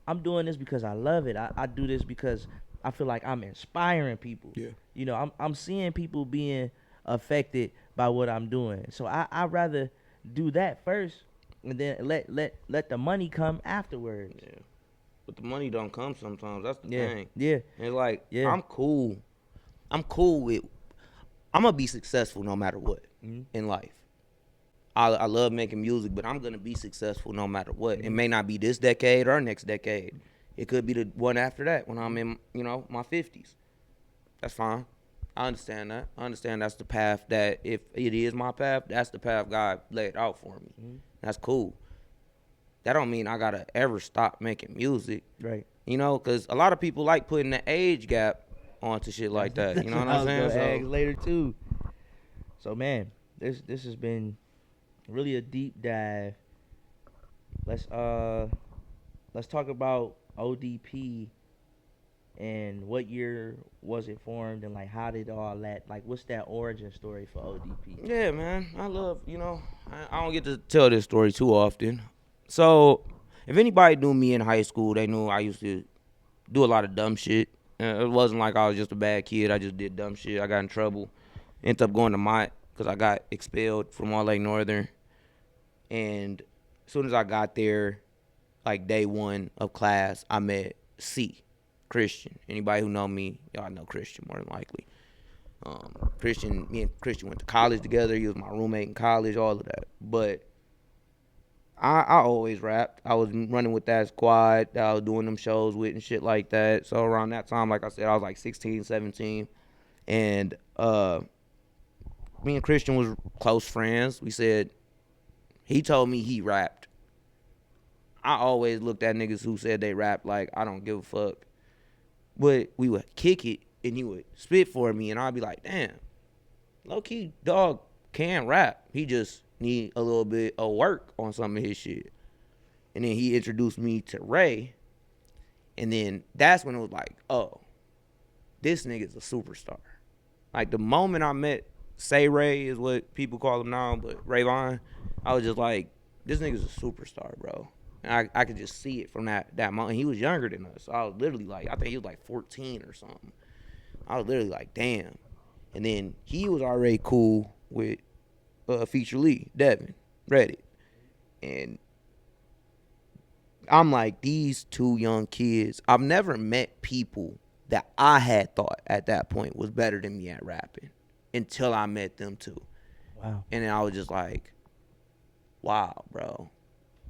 I'm doing this because I love it. I do this because I feel like I'm inspiring people. Yeah. You know, I'm seeing people being affected by what I'm doing. So I'd rather do that first and then let the money come afterwards. Yeah. but the money don't come sometimes. That's the Yeah, thing. yeah, And it's like yeah. I'm cool. I'm cool with. I'm gonna be successful no matter what Mhm, in life. I love making music, but I'm gonna be successful no matter what. It mhm, may not be this decade or next decade. It could be the one after that when I'm mhm, in, my 50s. That's fine. I understand that. I understand that's the path that if it is my path, that's the path God laid out for me. mhm. That's cool. That don't mean I gotta ever stop making music. Right. Because a lot of people like putting the age gap onto shit That's like that. You that's know what what I I'm was saying? gonna So ask later too. So man, this has been really a deep dive. Let's uh let's talk about ODP and what year was it formed and like how did all that like what's that origin story for ODP? yeah, man, I love. I don't get to tell this story too often. So if anybody knew me in high school, they knew I used to do a lot of dumb shit. It wasn't like I was just a bad kid. I just did dumb shit. I got in trouble. Ended up going to Mott because I got expelled from All Lake Northern. And as soon as I got there, like day one of class, I met C, Christian. Anybody who know me, y'all know Christian more than likely. Me and Christian went to college together. He was my roommate in college, all of that. But I always rapped. I was running with that squad that I was doing them shows with and shit like that. So around that time, like I said, I was like 16, 17. And me and Christian was close friends. He told me he rapped. I always looked at niggas who said they rap like I don't give a fuck. But we would kick it and he would spit for me and I'd be like, damn, low key dog can rap. He just need a little bit of work on some of his shit. And then he introduced me to Ray. And then that's when it was like, oh, this nigga's a superstar. Like the moment I met Say Ray is what people call him now, but Ray Vaughn, I was just like, this nigga's a superstar, bro. And I could just see it from that moment. He was younger than us. So I was literally like, I think he was like 14 or something. I was literally like, damn. And then he was already cool with Feature Lee, Devin, Reddit. And I'm like, these two young kids, I've never met people that I had thought at that point was better than me at rapping until I met them too. Wow. And then I was just like, wow, bro,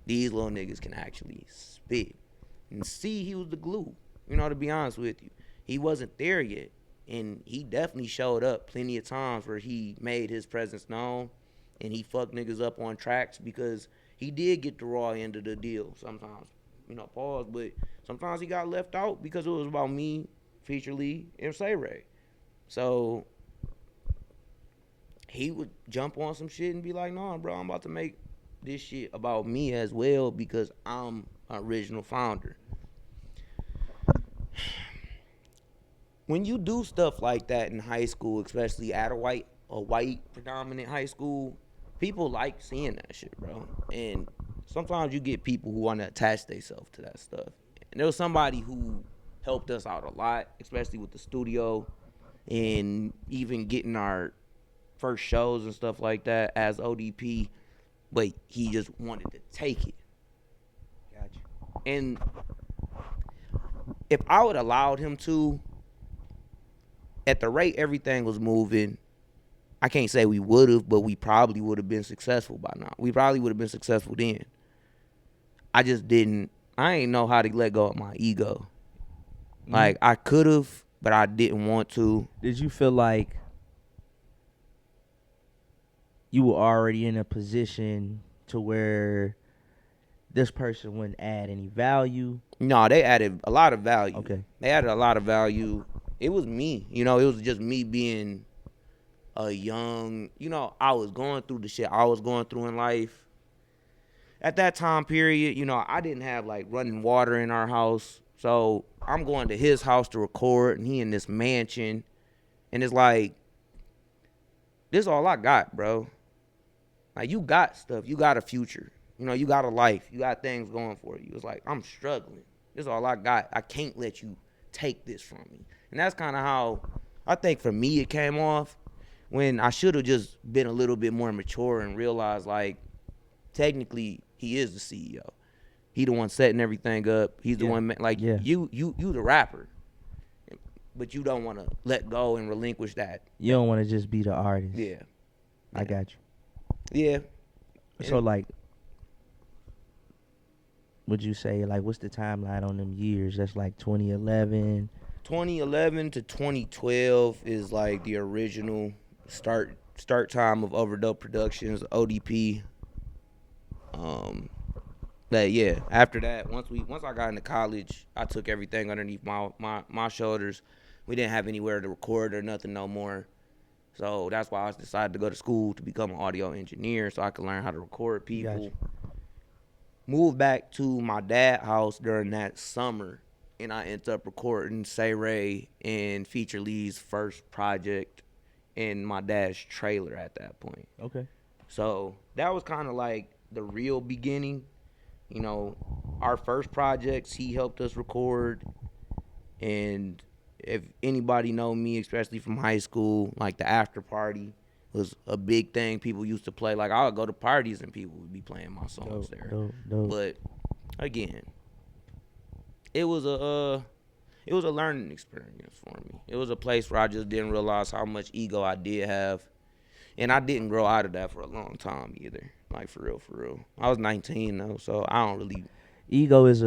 these little niggas can actually spit. And see, he was the glue, to be honest with you. He wasn't there yet. And he definitely showed up plenty of times where he made his presence known and he fucked niggas up on tracks because he did get the raw end of the deal sometimes. Pause, but sometimes he got left out because it was about me, Feature Lee, and Say Ray. So he would jump on some shit and be like, nah, bro, I'm about to make this shit about me as well because I'm an original founder. When you do stuff like that in high school, especially at a white predominant high school, people like seeing that shit, bro. And sometimes you get people who want to attach themselves to that stuff. And there was somebody who helped us out a lot, especially with the studio and even getting our first shows and stuff like that as ODP. But he just wanted to take it. Gotcha. And if I would have allowed him to, at the rate everything was moving, I can't say we would have, but we probably would have been successful by now. We probably would have been successful then. I just didn't. I ain't know how to let go of my ego. Like I could have, but I didn't want to. Did you feel like you were already in a position to where this person wouldn't add any value? No, they added a lot of value. Okay. They added a lot of value. It was me. It was just me being a young, I was going through the shit I was going through in life. At that time period, I didn't have like running water in our house. So I'm going to his house to record and he in this mansion. And it's like, this is all I got, bro. Like you got stuff. You got a future. You got a life. You got things going for you. It's like, I'm struggling. This is all I got. I can't let you take this from me. And that's kind of how I think for me it came off when I should have just been a little bit more mature and realized like technically he is the CEO. He the one setting everything up. He's the Yeah. one like Yeah. you the rapper, but you don't want to let go and relinquish that. You don't want to just be the artist. Yeah, I got you. yeah. So like, would you say like what's the timeline on them years? That's like 2011. 2011 to 2012 is like the original start time of Overdub Productions, ODP. That yeah. After that, once I got into college, I took everything underneath my shoulders. We didn't have anywhere to record or nothing no more. So that's why I decided to go to school to become an audio engineer so I could learn how to record people. Gotcha. Moved back to my dad's house during that summer, and I ended up recording Say Ray and Feature Lee's first project in my dad's trailer at that point. Okay. So that was kind of like the real beginning. You know, our first projects he helped us record, and if anybody know me, especially from high school, like the after party was a big thing people used to play. Like I would go to parties and people would be playing my songs there. Dope. But again, it was a learning experience for me. It was a place where I just didn't realize how much ego I did have, and I didn't grow out of that for a long time either. Like for real. I was 19 though, so I don't really. Ego is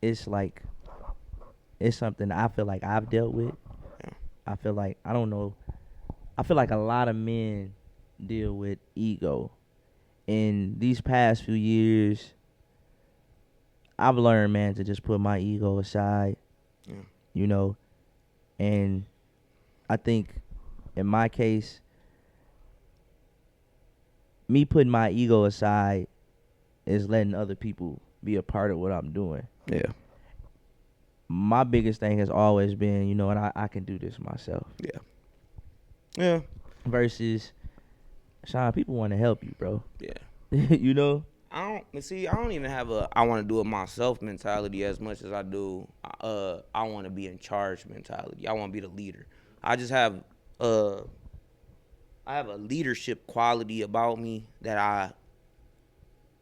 it's like, it's something I feel like I've dealt with. Yeah. I feel like, I don't know, I feel like a lot of men deal with ego. In these past few years, I've learned, man, to just put my ego aside, Yeah. you know, and I think in my case, me putting my ego aside is letting other people be a part of what I'm doing. Yeah. My biggest thing has always been, you know, and I can do this myself. Yeah. Versus, Sean, people want to help you, bro. Yeah. You know? I don't even have a I want to do it myself mentality as much as I do I want to be in charge mentality. I want to be the leader. I just have I have a leadership quality about me that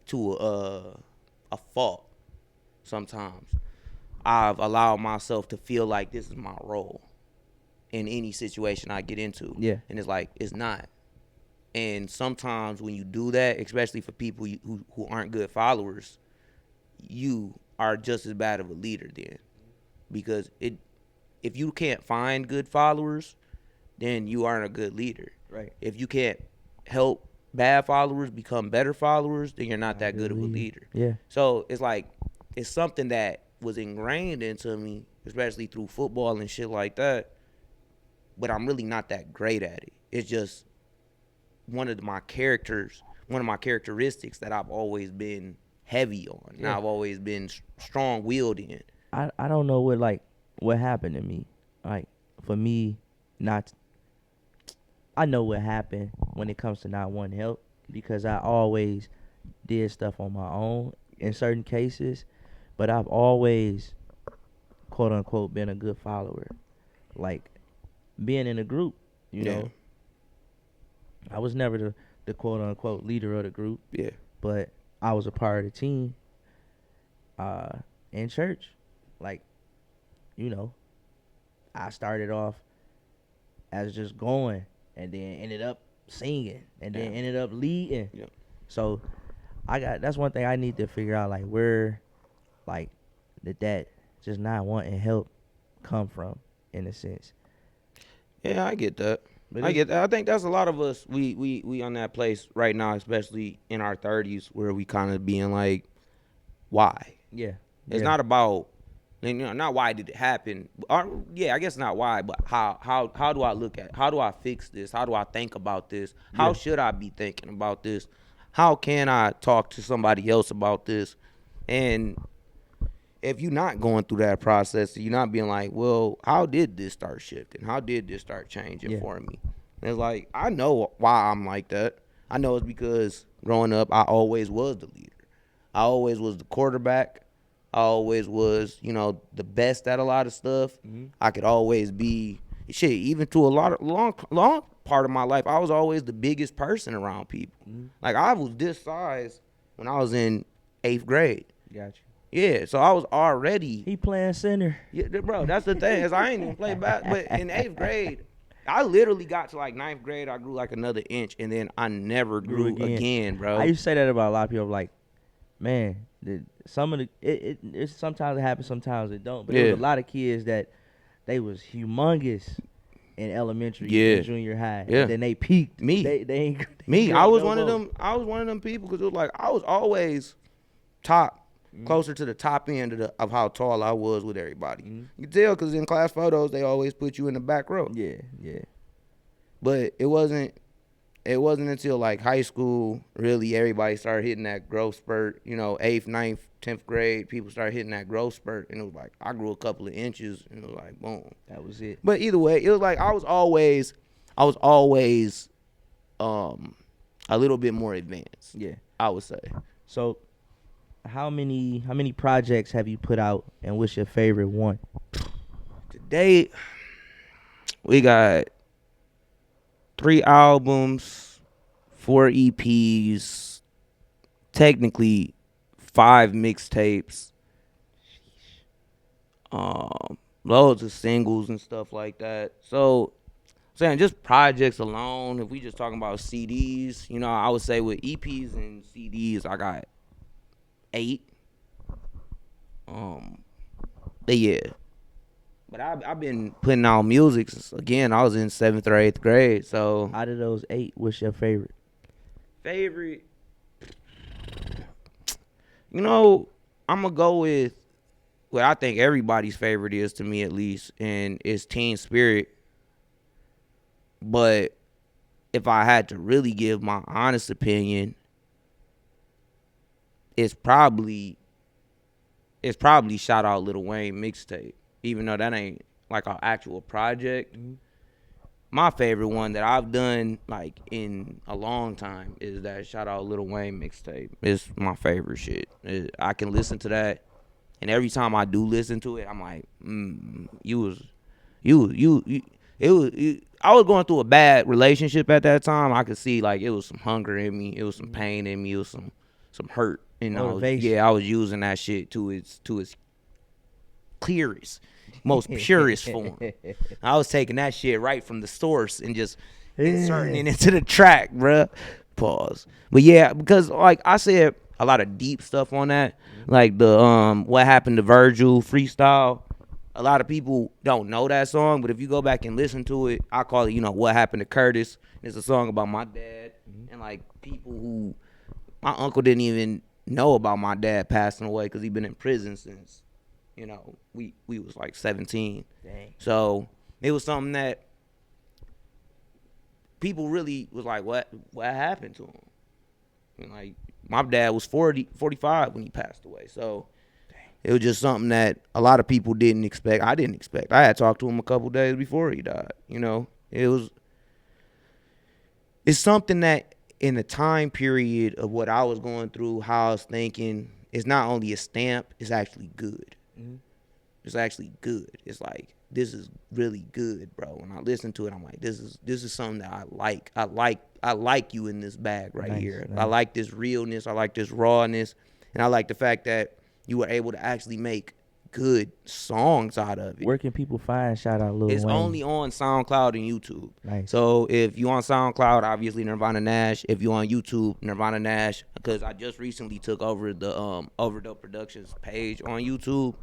to a fault sometimes. I've allowed myself to feel like this is my role in any situation I get into. Yeah. And it's like, it's not. And sometimes when you do that, especially for people who aren't good followers, you are just as bad of a leader then. Because if you can't find good followers, then you aren't a good leader. Right. If you can't help bad followers become better followers, then you're not that good of a leader. Yeah. So it's like, it's something that was ingrained into me, especially through football and shit like that. But I'm really not that great at it. It's just one of my characteristics that I've always been heavy on. Yeah. And I've always been strong-willed in. I don't know what happened to me. Like, for me, I know what happened when it comes to not wanting help, because I always did stuff on my own in certain cases, but I've always, quote unquote, been a good follower. Like, being in a group, you know. I was never the quote unquote leader of the group. Yeah. But I was a part of the team in church. Like, you know, I started off as just going, and then ended up singing, and then ended up leading. Yeah. So that's one thing I need to figure out, like, where, like, did that just not wanting help come from, in a sense. Yeah, I get that. I think that's a lot of us. We on that place right now, especially in our 30s, where we kind of being like, why? Yeah. It's not about, you know, not why did it happen. Or, yeah, I guess not why, but how do I look at it? How do I fix this? How do I think about this? How should I be thinking about this? How can I talk to somebody else about this? And if you're not going through that process, you're not being like, well, how did this start shifting? How did this start changing for me? And it's like, I know why I'm like that. I know it's because growing up, I always was the leader. I always was the quarterback. I always was, you know, the best at a lot of stuff. Mm-hmm. I could always be, shit, even to a lot of long part of my life, I was always the biggest person around people. Mm-hmm. Like, I was this size, when I was in 8th grade. Got you. Yeah, so I was already. He playing center. Yeah, bro, that's the thing is I ain't even play back. But in 8th grade, I literally got to like 9th grade. I grew like another inch, and then I never grew again, bro. I used to say that about a lot of people. Like, man, some of the it sometimes it happens, sometimes it don't. But there was a lot of kids that they was humongous in elementary and junior high. Yeah. And then they peaked. Me. They ain't me. I was one of them. I was one of them people because it was like I was always top. Closer to the top end of how tall I was with everybody. You can tell because in class photos they always put you in the back row. Yeah, yeah. But it wasn't until like high school really everybody started hitting that growth spurt. 8th, 9th, 10th grade people started hitting that growth spurt, and it was like I grew a couple of inches, and it was like boom. That was it. But either way, it was like I was always a little bit more advanced. Yeah, I would say. So. How many projects have you put out, and what's your favorite one? Today, we got 3 albums, 4 EPs, technically 5 mixtapes, loads of singles and stuff like that. So, saying just projects alone, if we just talking about CDs, I would say with EPs and CDs, I got 8. But yeah. But I've been putting out music since, again, I was in 7th or 8th grade. So out of those 8, what's your favorite? I'm gonna go with what I think everybody's favorite is, to me at least, and it's Teen Spirit. But if I had to really give my honest opinion, it's probably Shout Out Lil Wayne mixtape, even though that ain't like our actual project. My favorite one that I've done like in a long time is that Shout Out Lil Wayne mixtape. It's my favorite shit. I can listen to that, and every time I do listen to it, I'm like, I was going through a bad relationship at that time. I could see like it was some hunger in me, it was some pain in me, it was some hurt. And I was using that shit to its clearest, most purest form. I was taking that shit right from the source and just inserting it into the track, bruh. Pause. But yeah, because like I said, a lot of deep stuff on that, like the What Happened to Virgil freestyle. A lot of people don't know that song, but if you go back and listen to it, I call it, What Happened to Curtis. It's a song about my dad and like people who my uncle didn't even know about my dad passing away because he been in prison since, we was like 17. Dang. So it was something that people really was like, what happened to him? And like my dad was 45 when he passed away. So it was just something that a lot of people didn't expect. I didn't expect. I had talked to him a couple days before he died. It's something that in the time period of what I was going through, how I was thinking, it's not only a stamp, it's actually good. It's actually good. It's like, this is really good, bro. When I listen to it, I'm like, this is something that I like. I like you in this bag right here. Nice. I like this realness. I like this rawness. And I like the fact that you were able to actually make good songs out of it. Where can people find Shout Out Lil Wayne? It's only on SoundCloud and YouTube. Nice. So if you on SoundCloud, obviously Nirvana Nash. If you on YouTube, Nirvana Nash. Because I just recently took over the Overdope Productions page on YouTube.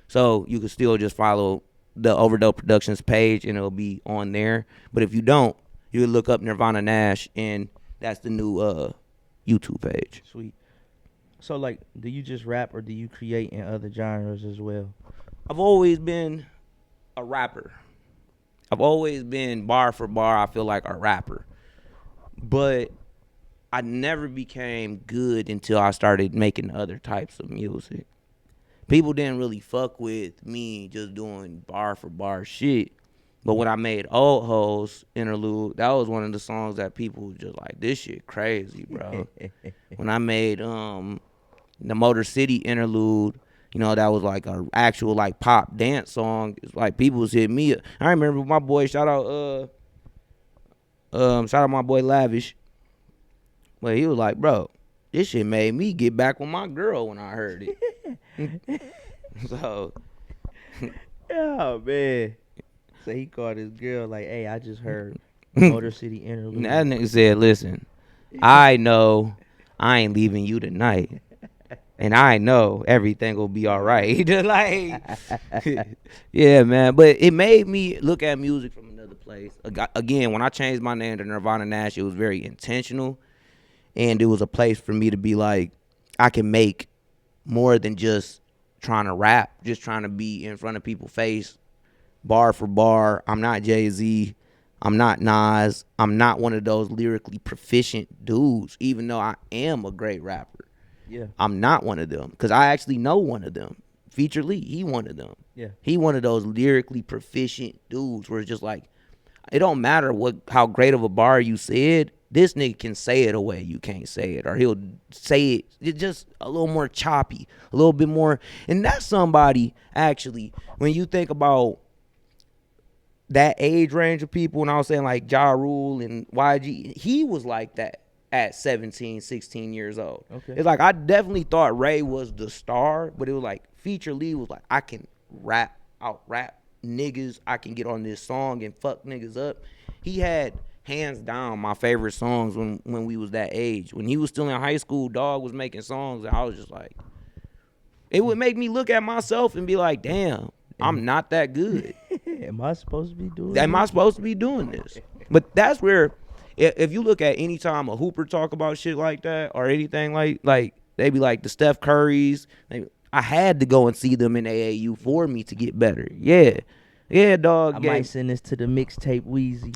So you can still just follow the Overdope Productions page and it'll be on there. But if you don't, you can look up Nirvana Nash and that's the new YouTube page. Sweet. So, like, do you just rap or do you create in other genres as well? I've always been a rapper. I've always been bar for bar, I feel like a rapper. But I never became good until I started making other types of music. People didn't really fuck with me just doing bar for bar shit. But when I made Old Hoes Interlude, that was one of the songs that people were just like, this shit crazy, bro. When I made the Motor City Interlude, that was like a actual like pop dance song. It's like people was hitting me up. I remember my boy, shout out my boy Lavish. But he was like, bro, This shit made me get back with my girl when I heard it. So Yeah, man. So he called his girl like, "Hey, I just heard Motor City that Interlude." nigga said, "Listen, I know I ain't leaving you tonight, and I know everything will be all right." Like, yeah, man. But it made me look at music from another place. Again, when I changed my name to Nirvana Nash, it was very intentional, and it was a place for me to be like, I can make more than just trying to rap, just trying to be in front of people's face, bar for bar. I'm not Jay-Z. I'm not Nas. I'm not one of those lyrically proficient dudes, even though I am a great rapper. Yeah, I'm not one of them because I actually know one of them. Feature Lee, he one of them. yeah, He one of those lyrically proficient dudes where it's just like, it don't matter how great of a bar you said. This nigga can say it a way you can't say it, or he'll say it just a little more choppy, a little bit more. And that's somebody actually. When you think about that age range of people, and I was saying like Ja Rule and YG, he was like that at 17, 16 years old. Okay. It's like I definitely thought Ray was the star, but it was like Feature Lee was like, I can out rap niggas, I can get on this song and fuck niggas up. He had hands down my favorite songs when we was that age. When he was still in high school, Dog was making songs, and I was just like, it would make me look at myself and be like, damn, I'm not that good. Am I supposed to be doing Am I this? supposed to be doing this? But that's where, if you look at any time a hooper talk about shit like that or anything like they be like the Steph Currys. I had to go and see them in AAU for me to get better. Yeah, dog. I might send this to the mixtape Wheezy.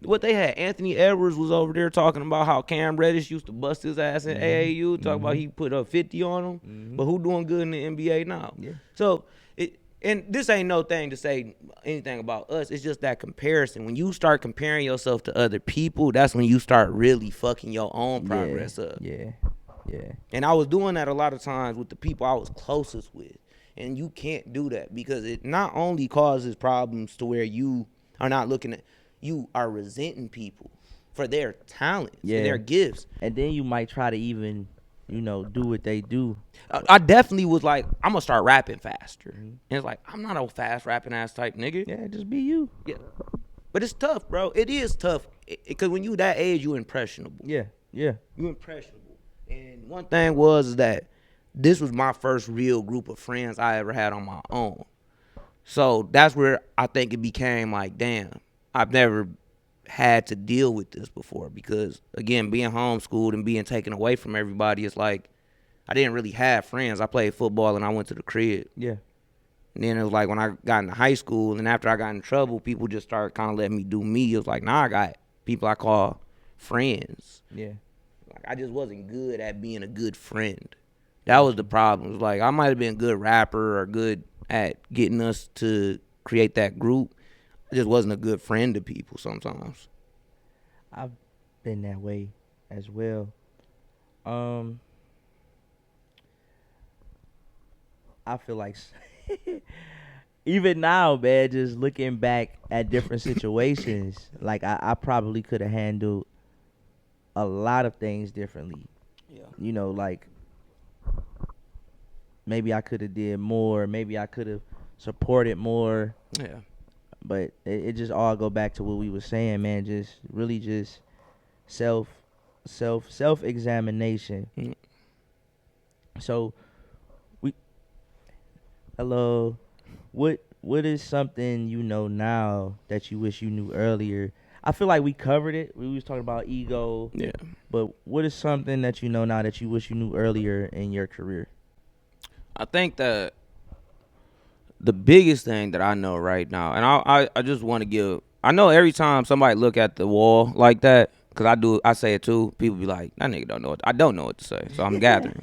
What they had, Anthony Edwards was over there talking about how Cam Reddish used to bust his ass in AAU, talking about he put up 50 on him, but who doing good in the NBA now? Yeah. So, and this ain't no thing to say anything about us. It's just that comparison. When you start comparing yourself to other people, that's when you start really fucking your own progress up. Yeah. And I was doing that a lot of times with the people I was closest with. And you can't do that because it not only causes problems to where you are not looking at, you are resenting people for their talents and their gifts. And then you might try to even, do what they do. I definitely was like, I'm going to start rapping faster. And it's like, I'm not a fast rapping ass type nigga. Yeah, just be you. Yeah. But it's tough, bro. It is tough. Because when you that age, you impressionable. Yeah. You impressionable. And one thing was that this was my first real group of friends I ever had on my own. So that's where I think it became like, damn, I've never had to deal with this before because, again, being homeschooled and being taken away from everybody, it's like I didn't really have friends. I played football and I went to the crib. Yeah. And then it was like when I got into high school and after I got in trouble, people just started kind of letting me do me. It was like, now I got people I call friends. Yeah. Like I just wasn't good at being a good friend. That was the problem. It was like I might have been a good rapper or good at getting us to create that group. I just wasn't a good friend to people sometimes. I've been that way as well. I feel like even now, man, just looking back at different situations, like I probably could have handled a lot of things differently. Yeah. Like maybe I could have did more, maybe I could have supported more. Yeah. But it just all go back to what we were saying, man. Just really just self examination. Mm. So hello, what is something you know now that you wish you knew earlier? I feel like we covered it. We was talking about ego. Yeah. But what is something that you know now that you wish you knew earlier in your career? I think that the biggest thing that I know right now, and I just want to give, I know every time somebody look at the wall like that, because I say it too, people be like, that nigga don't know I don't know what to say, so I'm gathering.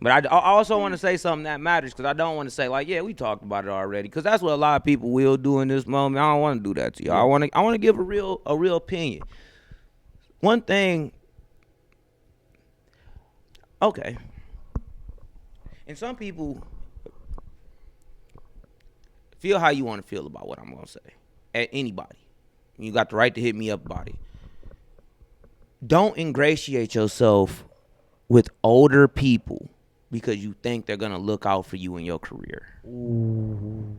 But I also want to say something that matters, because I don't want to say like, yeah, we talked about it already, because that's what a lot of people will do in this moment. I don't want to do that to you. Yeah. I want to give a real opinion. One thing, okay, and some people feel how you want to feel about what I'm going to say. At anybody. You got the right to hit me up about it. don't ingratiate yourself with older people because you think they're gonna look out for you in your career. Ooh.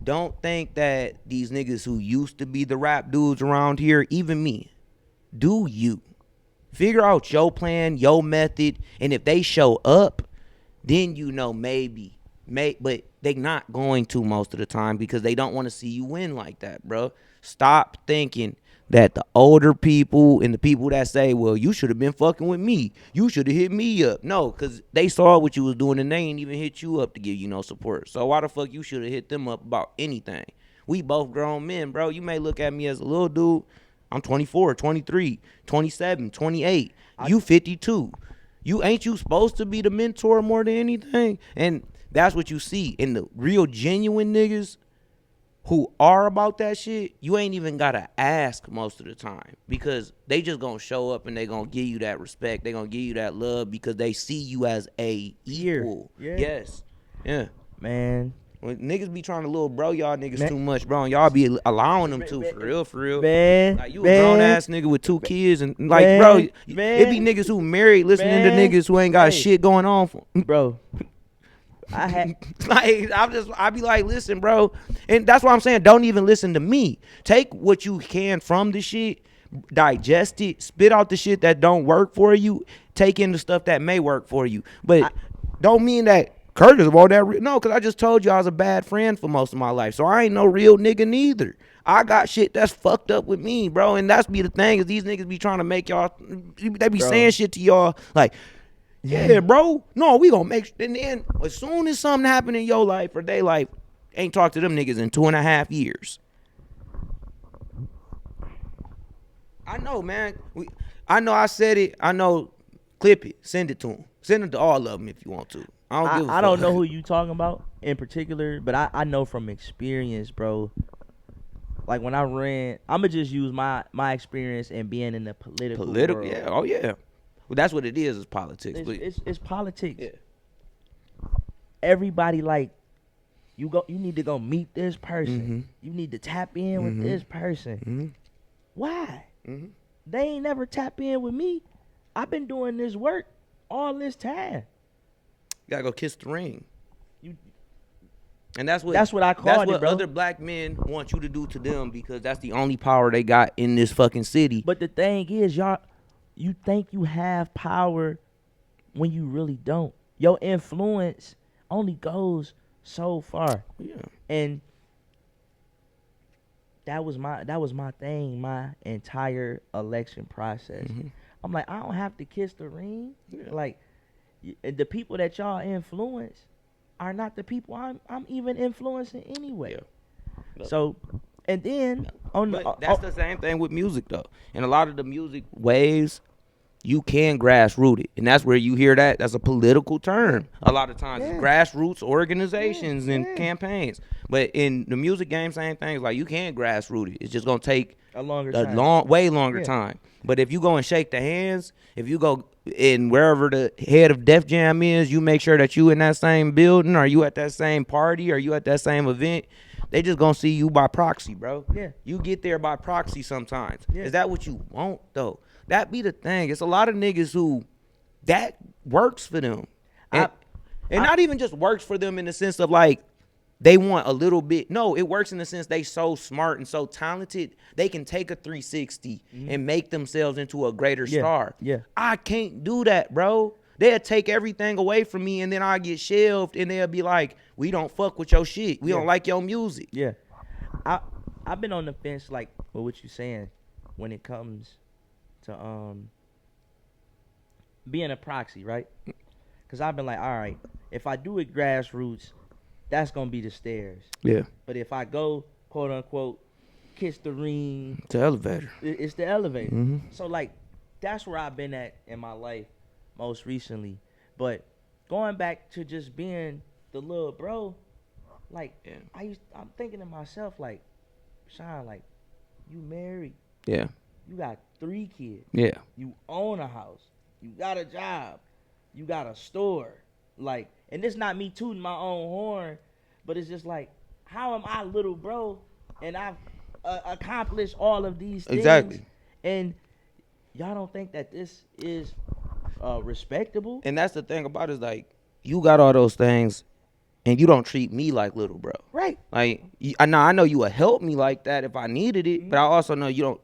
Don't think that these niggas who used to be the rap dudes around here, even me, do you. Figure out your plan, your method, and if they show up, then you know maybe. But they not going to most of the time because they don't want to see you win like that, bro. Stop thinking that the older people and the people that say, well, you should have been fucking with me. You should have hit me up. No, because they saw what you was doing and they ain't even hit you up to give you no support. So why the fuck you should have hit them up about anything? We both grown men, bro. You may look at me as a little dude. I'm 24, 23, 27, 28. You 52. You supposed to be the mentor more than anything? And that's what you see. In the real genuine niggas who are about that shit, you ain't even gotta ask most of the time because they just gonna show up and they gonna give you that respect. They gonna give you that love because they see you as a equal. Yeah. Yes. Yeah. Man. When niggas be trying to little bro y'all niggas too much, bro, and y'all be allowing them to, for real. Man. Like, you a grown ass nigga with 2 kids and like, Man, bro, man, it be niggas who married listening to man. niggas who ain't got Hey. shit going on for Bro. I had like I be like, listen, bro, and that's why I'm saying don't even listen to me. Take what you can from the shit, digest it, spit out the shit that don't work for you, take in the stuff that may work for you. But don't mean that Curtis won't that no, because I just told you I was a bad friend for most of my life, so I ain't no real nigga neither. I got shit that's fucked up with me, bro, and that's be the thing is these niggas be trying to make y'all, they be saying shit to y'all like, yeah, bro. No, we gonna make. And then as soon as something happen in your life or they life, ain't talked to them niggas in 2.5 years. I know, man. I know I said it. I know. Clip it. Send it to them. Send it to all of them if you want to. I don't give a fuck. I don't know who you talking about in particular, but I know from experience, bro. Like when I ran, I'ma just use my experience and being in the political world. Yeah. Oh yeah. Well, that's what it is politics. It's politics. Yeah. Everybody like you need to go meet this person. Mm-hmm. You need to tap in with this person. Mm-hmm. Why? Mm-hmm. They ain't never tap in with me. I've been doing this work all this time. You gotta go kiss the ring. You And that's what I called it, bro. Other black men want you to do to them because that's the only power they got in this fucking city. But the thing is, y'all, you think you have power when you really don't. Your influence only goes so far. Yeah. And that was my thing, my entire election process. Mm-hmm. I'm like, I don't have to kiss the ring. Yeah. Like, the people that y'all influence are not the people I'm even influencing anyway. Yeah. So, and then But that's the same thing with music though. And a lot of the music waves, you can grassroot it, and that's where you hear that. That's a political term. A lot of times, it's grassroots organizations and campaigns. But in the music game, same thing. It's like you can grassroot it. It's just gonna take a time. way longer time. But if you go and shake the hands, if you go in wherever the head of Def Jam is, you make sure that you in that same building, or you at that same party, or you at that same event. They just gonna see you by proxy, bro. Yeah. You get there by proxy sometimes. Yeah. Is that what you want though? That be the thing. It's a lot of niggas who that works for them. And not even just works for them in the sense of like they want a little bit. No, it works in the sense they so smart and so talented. They can take a 360 and make themselves into a greater star. Yeah. I can't do that, bro. They'll take everything away from me and then I get shelved and they'll be like, we don't fuck with your shit. We don't like your music. Yeah. I've been on the fence like with what you're saying when it comes to being a proxy, right? Because I've been like, all right, if I do it grassroots, that's gonna be the stairs. Yeah. But if I go quote unquote kiss the ring, It's the elevator. it's the elevator. Mm-hmm. So like that's where I've been at in my life most recently. But going back to just being the little bro, like I'm thinking to myself like, Sean, like you married. Yeah. You got 3 kids. Yeah. You own a house. You got a job. You got a store. Like, and it's not me tooting my own horn, but it's just like, how am I little bro? And I've accomplished all of these things. Exactly. And y'all don't think that this is respectable? And that's the thing about it is like you got all those things, and you don't treat me like little bro. Right. Like I know you would help me like that if I needed it, but I also know you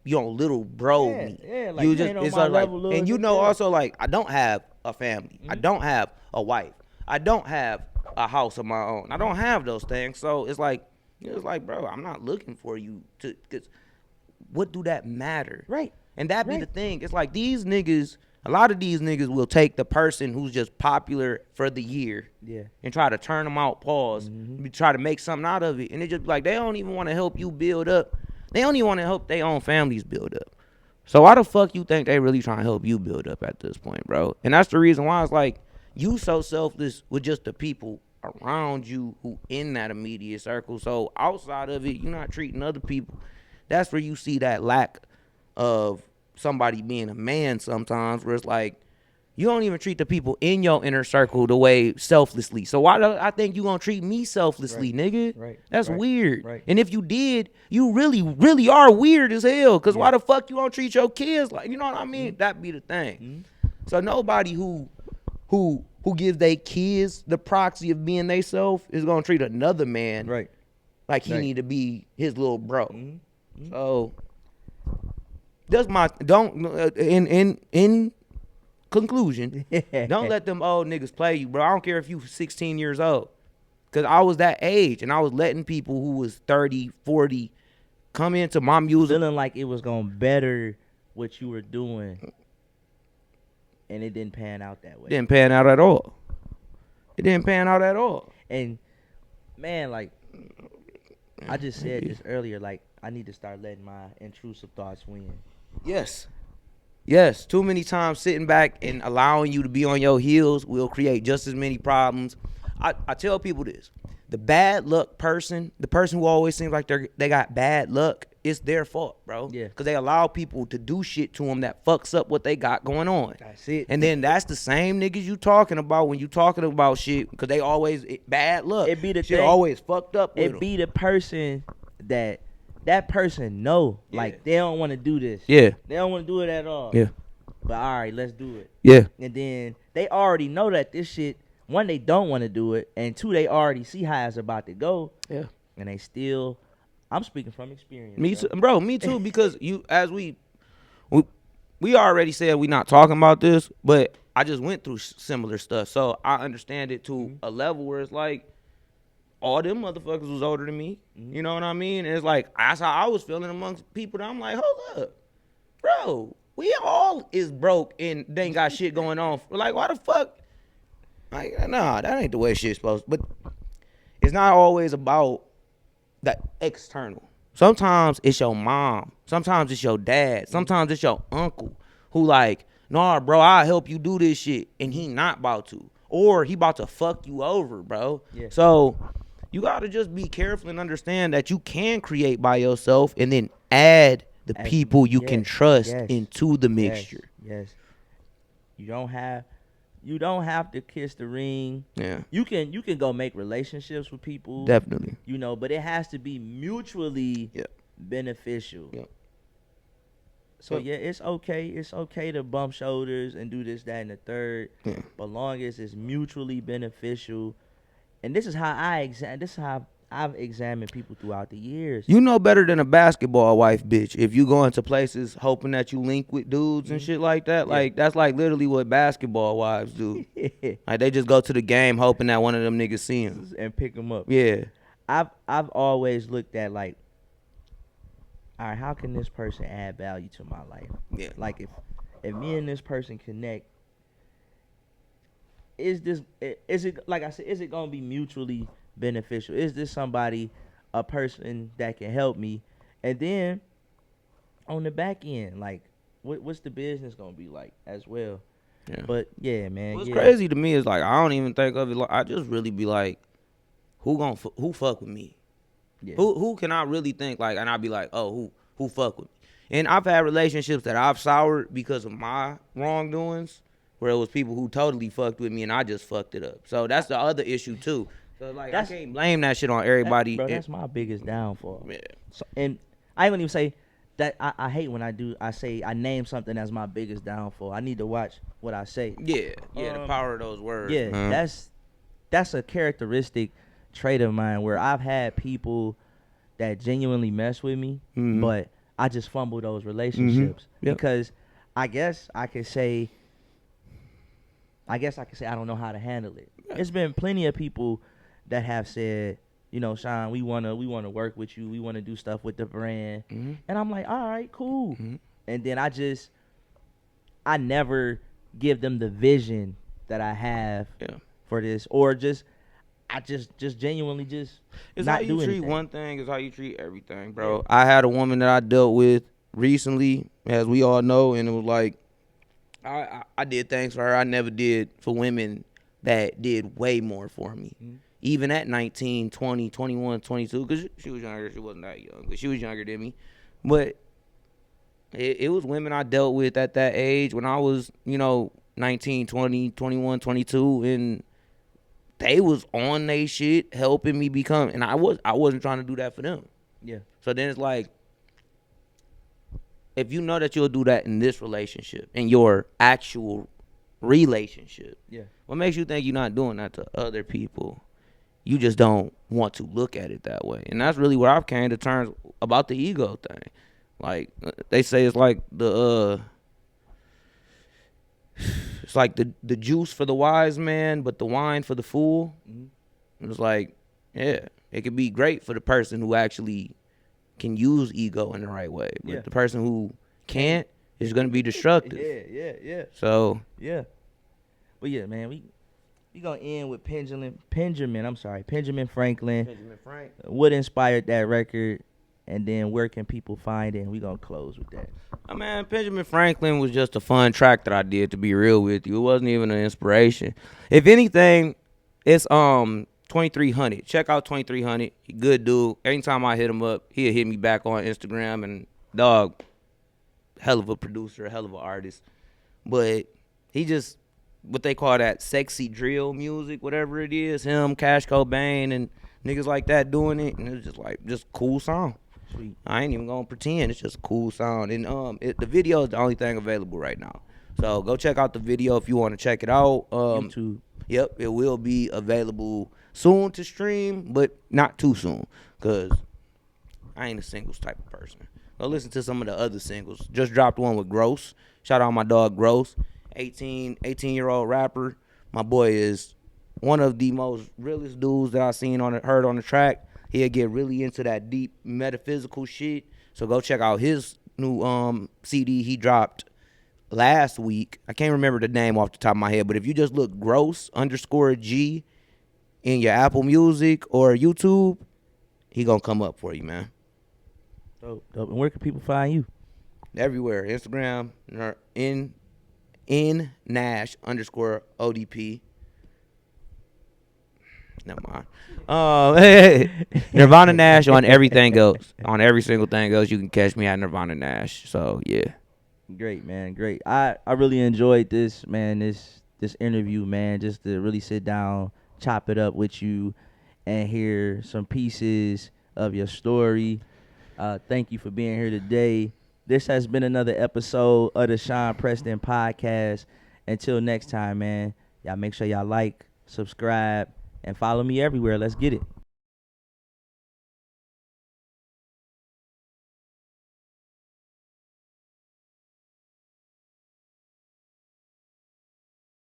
don't little bro Yeah, me. yeah, like You you just ain't on it's my like, level, little and you nigga. know also like I don't have a family. I don't have a wife. I don't have a house of my own. I don't have those things. So it's like bro, I'm not looking for you to. Cause what do that matter? Right. And that be the Right. thing. It's like these niggas. A lot of these niggas will take the person who's just popular for the year Yeah. and try to turn them out, pause, try to make something out of it. And it just be like, they don't even want to help you build up. They don't even want to help their own families build up. So why the fuck you think they really trying to help you build up at this point, bro? And that's the reason why it's like, you so selfless with just the people around you who in that immediate circle. So outside of it, you're not treating other people. That's where you see that lack of somebody being a man sometimes, where it's like you don't even treat the people in your inner circle the way selflessly. So why do I think you gonna treat me selflessly, nigga? Right. That's Right. weird. Right. And if you did, you really, really are weird as hell. Cause Yeah. why the fuck you don't treat your kids like, you know what I mean? That be the thing. So nobody who gives their kids the proxy of being they self is gonna treat another man Right. like he Right. need to be his little bro. So that's my don't in conclusion. Don't let them old niggas play you, bro. I don't care if you 16 years old, cause I was that age and I was letting people who was 30, 40 come into my music. Feeling like it was gonna better what you were doing, and it didn't pan out that way. Didn't pan out at all. It didn't pan out at all. And man, like I just said this earlier, like I need to start letting my intrusive thoughts win. Yes. Yes, too many times sitting back and allowing you to be on your heels will create just as many problems. I tell people this. The bad luck person, the person who always seems like they got bad luck, it's their fault, bro. Yeah. Because they allow people to do shit to them that fucks up what they got going on. That's it. And then that's the same niggas you talking about when you talking about shit, because they always bad luck. It be the shit thing. always fucked up with It them. be the person that person know, like they don't want to do this. Yeah. They don't want to do it at all. Yeah. But all right, let's do it. Yeah. And then they already know that this shit, one, they don't want to do it, and two, they already see how it's about to go. Yeah. And they still, I'm speaking from experience. Me too, bro. Me too. Because we already said we not talking about this, but I just went through similar stuff, so I understand it to a level where it's like all them motherfuckers was older than me. You know what I mean? And it's like that's how I was feeling amongst people. That I'm like, hold up, bro. We all is broke and they ain't got shit going on. Like, why the fuck? Like, nah, that ain't the way shit's supposed. But it's not always about the external. Sometimes it's your mom. Sometimes it's your dad. Sometimes it's your uncle who like, nah, bro, I'll help you do this shit. And he not about to. Or he about to fuck you over, bro. Yeah. So you got to just be careful and understand that you can create by yourself and then add the people you can trust into the mixture. Yes. You don't have to kiss the ring. Yeah. You can go make relationships with people. Definitely. You know, but it has to be mutually beneficial. Yeah. So yeah, it's okay. It's okay to bump shoulders and do this, that, and the third. Yeah. But long as it's mutually beneficial. And this is how I've examined people throughout the years. You know better than a basketball wife, bitch. If you go into places hoping that you link with dudes and shit like that, like that's like literally what basketball wives do. Like they just go to the game hoping that one of them niggas see them and pick them up. Yeah. I've always looked at like, all right, how can this person add value to my life? Yeah. Like if me and this person connect, is it like I said, is it gonna be mutually beneficial? Is this a person that can help me? And then on the back end, like what's the business gonna be like as well? Yeah. But yeah, man. What's crazy to me is like I don't even think of it. Like I just really be like, who fuck with me? Yeah. Who can I really think like? And I'd be like, oh, who fuck with me? And I've had relationships that I've soured because of my wrongdoings, where it was people who totally fucked with me and I just fucked it up. So that's the other issue too. So like I can't blame that shit on everybody. Bro, that's my biggest downfall. Yeah. So, and I ain't gonna even say that I hate when I say I name something as my biggest downfall. I need to watch what I say. Yeah, the Um, power of those words, yeah, man. that's a characteristic trait of mine where I've had people that genuinely mess with me, Mm-hmm. but I just fumble those relationships Yep. because I guess I could say I don't know how to handle it. It's been plenty of people that have said, you know, Sean, we wanna work with you. We wanna do stuff with the brand, Mm-hmm. and I'm like, all right, cool. Mm-hmm. And then I never give them the vision that I have Yeah. for this, or I just genuinely just It's how not you do treat anything. one thing is how you treat everything, bro. I had a woman that I dealt with recently, as we all know, and it was like I did things for her I never did for women that did way more for me. Mhm. Even at 19, 20, 21, 22, because she was younger. She wasn't that young, but she was younger than me. But it was women I dealt with at that age when I was, 19, 20, 21, 22, and they was on they shit helping me become, and I wasn't trying to do that for them. Yeah. So then it's like, if you know that you'll do that in this relationship, in your actual relationship, Yeah. what makes you think you're not doing that to other people? You just don't want to look at it that way. And that's really where I've came to terms about the ego thing. Like, they say it's like it's like the juice for the wise man, but the wine for the fool. Mm-hmm. It's like, yeah, it could be great for the person who actually can use ego in the right way, but the person who can't is going to be destructive. Yeah. So Yeah. But yeah, man, we gonna end with Benjamin Franklin. Benjamin Frank. What inspired that record, and then where can people find it? And we gonna close with that. Man, Benjamin Franklin was just a fun track that I did, to be real with you. It wasn't even an inspiration. If anything, it's 2300. Check out 2300. He good dude. Anytime I hit him up, he'll hit me back on Instagram, and dog, hell of a producer, hell of an artist. But he just, what they call that sexy drill music, whatever it is, him, Cash Cobain, and niggas like that doing it, and it's just cool song. Sweet. I ain't even gonna pretend. It's just a cool sound, and the video is the only thing available right now. So go check out the video if you want to check it out. YouTube. Yep, it will be available soon to stream, but not too soon, cause I ain't a singles type of person. Go listen to some of the other singles. Just dropped one with Gross. Shout out my dog Gross, 18-year-old rapper. My boy is one of the most realest dudes that I heard on the track. He'll get really into that deep metaphysical shit. So go check out his new CD he dropped last week. I can't remember the name off the top of my head, but if you just look Gross_G in your Apple Music or YouTube, he gonna come up for you, man. Dope. And where can people find you? Everywhere. Instagram, in Nash_ODP. Never mind. Nirvana Nash on everything else. On every single thing else, you can catch me at Nirvana Nash. So yeah. Great, man. Great. I really enjoyed this, man. This interview, man. Just to really sit down, chop it up with you, and hear some pieces of your story. Thank you for being here today. This has been another episode of the Sean Preston Podcast. Until next time, man. Y'all make sure y'all like, subscribe, and follow me everywhere. Let's get it.